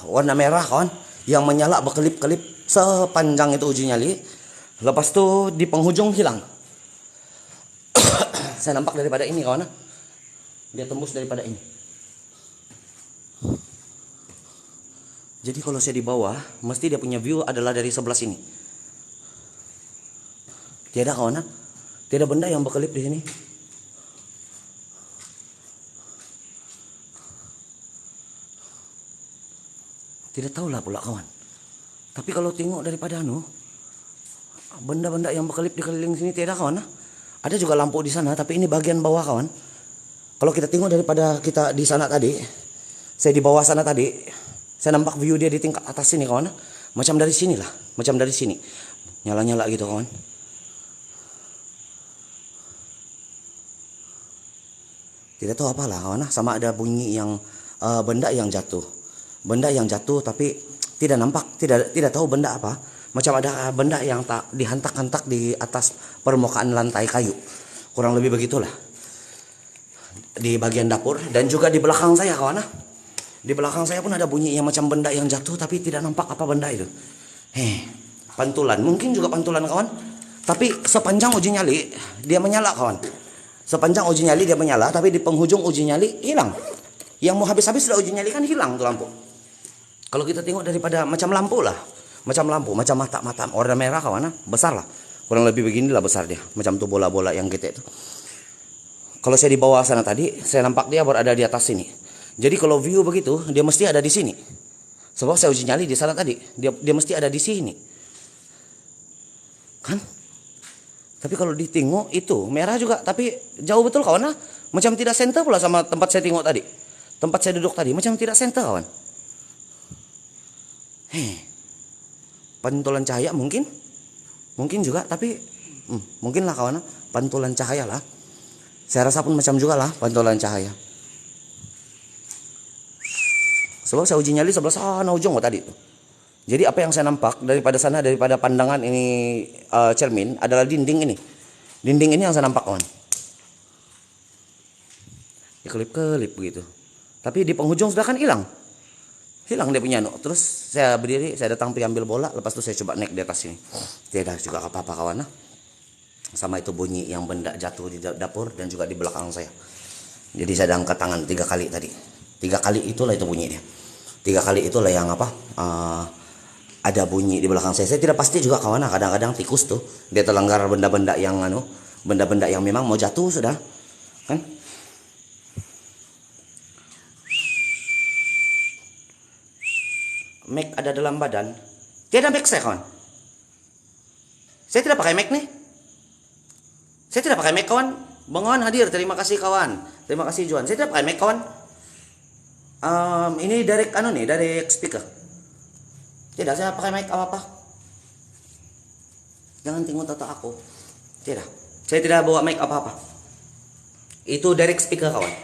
warna merah kawan, yang menyala berkelip-kelip sepanjang itu uji nyali. Lepas tu di penghujung hilang. Saya nampak daripada ini kawan. Dia tembus daripada ini. Jadi kalau saya di bawah, mesti dia punya view adalah dari sebelah sini. Tiada kawan, tiada benda yang berkelip di sini. Tidak tahulah pula kawan. Tapi kalau tengok daripada benda-benda yang berkelip di keliling sini tiada kawan. Ada juga lampu di sana, tapi ini bagian bawah kawan. Kalau kita tengok daripada kita di sana tadi, saya di bawah sana tadi, saya nampak view dia di tingkat atas sini kawan. Macam dari sini lah, macam dari sini. Nyala-nyala gitu kawan. Tidak tahu apalah kawan. Sama ada bunyi yang benda yang jatuh. Benda yang jatuh tapi tidak nampak, tidak tahu benda apa. Macam ada benda yang tak dihantak-hantak di atas permukaan lantai kayu. Kurang lebih begitulah. Di bagian dapur dan juga di belakang saya kawan. Di belakang saya pun ada bunyi yang macam benda yang jatuh tapi tidak nampak apa benda itu. Pantulan, mungkin juga pantulan kawan. Tapi sepanjang uji nyali dia menyala kawan. Sepanjang uji nyali dia menyala, tapi di penghujung uji nyali hilang. Yang mau habis-habis sudah uji nyali kan hilang tuh lampu. Kalau kita tengok daripada macam lampu lah, macam mata warna merah kawan, besar lah, kurang lebih beginilah besar dia, macam tuh bola-bola yang gitu itu. Kalau saya di bawah sana tadi, saya nampak dia berada di atas sini. Jadi kalau view begitu, dia mesti ada di sini. Sebab saya uji nyali di sana tadi, dia mesti ada di sini, kan? Tapi kalau ditengok itu merah juga, tapi jauh betul kawan, macam tidak center pula sama tempat saya tengok tadi, tempat saya duduk tadi, macam tidak center kawan. Pantulan cahaya mungkin juga, tapi mungkin lah kawan, pantulan cahaya lah. Saya rasa pun macam juga lah pantulan cahaya. Sebab saya uji nyali sebelah sana ujung tadi tuh. Jadi apa yang saya nampak daripada sana, daripada pandangan ini cermin adalah dinding ini. Dinding ini yang saya nampak kawan. Dikelip-kelip begitu. Tapi di penghujung sudah kan hilang. Hilang dia punya Terus saya berdiri, saya datang pergi ambil bola, lepas itu saya coba naik di atas sini. Tidak juga apa-apa kawan. Sama itu bunyi yang benda jatuh di dapur dan juga di belakang saya. Jadi saya angkat tangan 3 kali tadi. 3 kali itulah itu bunyi dia. 3 kali itulah yang ada bunyi di belakang saya. Saya tidak pasti juga kawan, kadang-kadang tikus tuh dia terlanggar benda-benda yang benda-benda yang memang mau jatuh sudah. Kan? Mic ada dalam badan. Tiada mic saya kawan. Saya tidak pakai mic nih. Saya tidak pakai mic kawan. Bang Kawan hadir, terima kasih kawan. Terima kasih Juan. Saya tidak pakai mic kawan. Ini dari dari speaker. Tidak, saya pakai mic apa-apa. Jangan tengok tata aku. Tidak, saya tidak bawa mic apa-apa. Itu direct speaker kawan.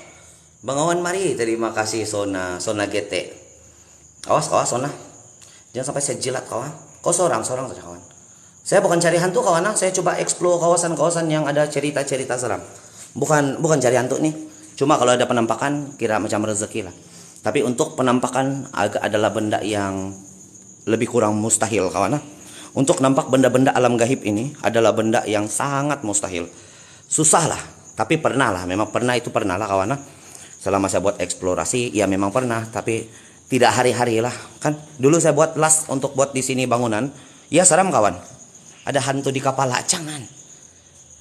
Bang Awan mari, terima kasih Sona GT. Awas Sona. Jangan sampai saya jilat kawan. Kau seorang saja kawan. Saya bukan cari hantu kawan, saya coba explore kawasan-kawasan yang ada cerita-cerita seram. Bukan cari hantu nih. Cuma kalau ada penampakan kira macam rezeki lah. Tapi untuk penampakan adalah benda yang lebih kurang mustahil kawan. Untuk nampak benda-benda alam gaib ini adalah benda yang sangat mustahil. Susah lah, tapi pernah lah. Memang pernah itu pernah lah kawan. Selama saya buat eksplorasi, ya memang pernah, tapi tidak hari-hari lah kan. Dulu saya buat las untuk buat di sini bangunan, ya seram kawan. Ada hantu di kepala, jangan.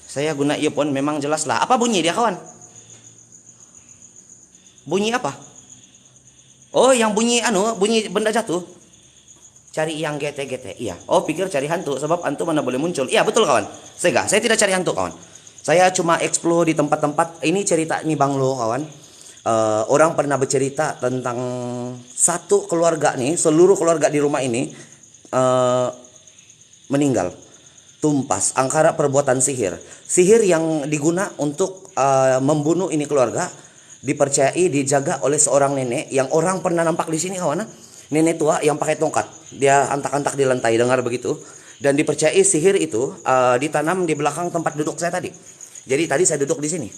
Saya guna earphone, memang jelas lah. Apa bunyi dia kawan? Bunyi apa? Oh, yang bunyi bunyi benda jatuh. Cari yang gete-gete. Iya. Oh, pikir cari hantu, sebab hantu mana boleh muncul. Iya betul kawan. Saya tidak cari hantu kawan. Saya cuma explore di tempat-tempat. Ini cerita nih Banglo kawan. Orang pernah bercerita tentang satu keluarga nih, seluruh keluarga di rumah ini meninggal, tumpas angkara perbuatan sihir yang diguna untuk membunuh ini keluarga, dipercayai dijaga oleh seorang nenek yang orang pernah nampak di sini kawan. Nenek tua yang pakai tongkat, dia antak-antak di lantai, dengar begitu, dan dipercayai sihir itu ditanam di belakang tempat duduk saya tadi. Jadi tadi saya duduk di sini.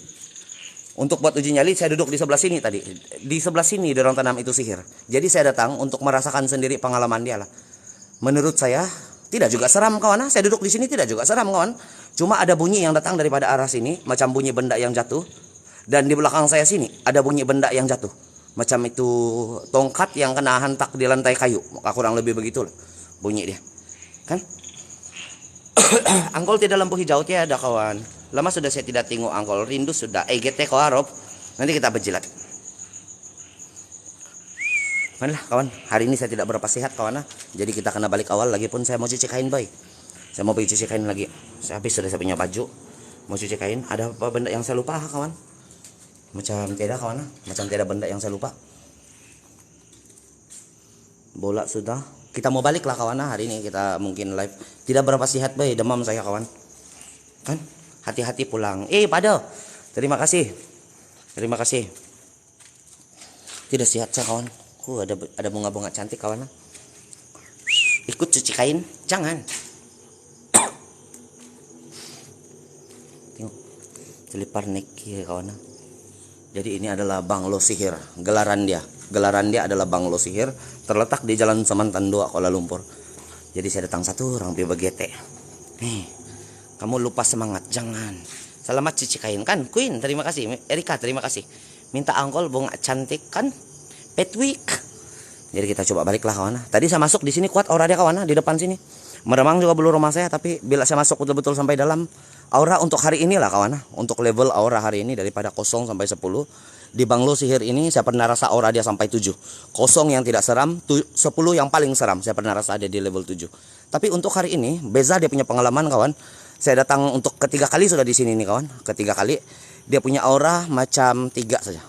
Untuk buat uji nyali saya duduk di sebelah sini tadi. Di sebelah sini dorong tanam itu sihir. Jadi saya datang untuk merasakan sendiri pengalaman dia lah. Menurut saya tidak juga seram kawan. Saya duduk di sini tidak juga seram kawan. Cuma ada bunyi yang datang daripada arah sini, macam bunyi benda yang jatuh. Dan di belakang saya sini ada bunyi benda yang jatuh. Macam itu tongkat yang kena hantak di lantai kayu. Kurang lebih begitu lah bunyi dia. Kan? Angkol tidak lampu hijau tiada kawan. Lama sudah saya tidak tengok angkol, rindu sudah. GT kau harap. Nanti kita berjilat. Mana kawan, hari ini saya tidak berapa sehat kawan. Jadi kita kena balik awal lagi pun saya mau cuci kain boy. Saya mau pergi cuci kain lagi. Saya habis sudah saya punya baju. Mau cuci kain, ada apa benda yang saya lupa kawan? Macam tiada kawan, macam tiada benda yang saya lupa. Bola sudah. Kita mau balik lah kawan, hari ini kita mungkin live. Tidak berapa sehat boy, demam saya kawan. Kan? Hati-hati pulang. Pada. Terima kasih. Terima kasih. Tidak sehat saya kawan. Ada bunga-bunga cantik kawan. Ikut cuci kain, jangan. Tengok. Selipar neki kawan. Jadi ini adalah Banglo Sihir. Gelaran dia adalah Banglo Sihir. Terletak di Jalan Semantan 2 Kuala Lumpur. Jadi saya datang satu orang PBGT. Kamu lupa semangat, jangan. Selamat cuci kain kan, Queen. Terima kasih, Erika. Terima kasih. Minta angkol bunga cantik kan, Petweek. Jadi kita coba balik lah kawan. Tadi saya masuk di sini kuat aura dia kawan, di depan sini. Meremang juga belum rumah saya, tapi bila saya masuk betul-betul sampai dalam, aura untuk hari ini lah kawan. Untuk level aura hari ini daripada 0 sampai 10. Di Banglo Sihir ini saya pernah rasa aura dia sampai 7. 0 yang tidak seram, 10 yang paling seram. Saya pernah rasa ada di level 7. Tapi untuk hari ini, Beza dia punya pengalaman kawan. Saya datang untuk ketiga kali sudah di sini nih kawan. Ketiga kali dia punya aura macam 3 saja.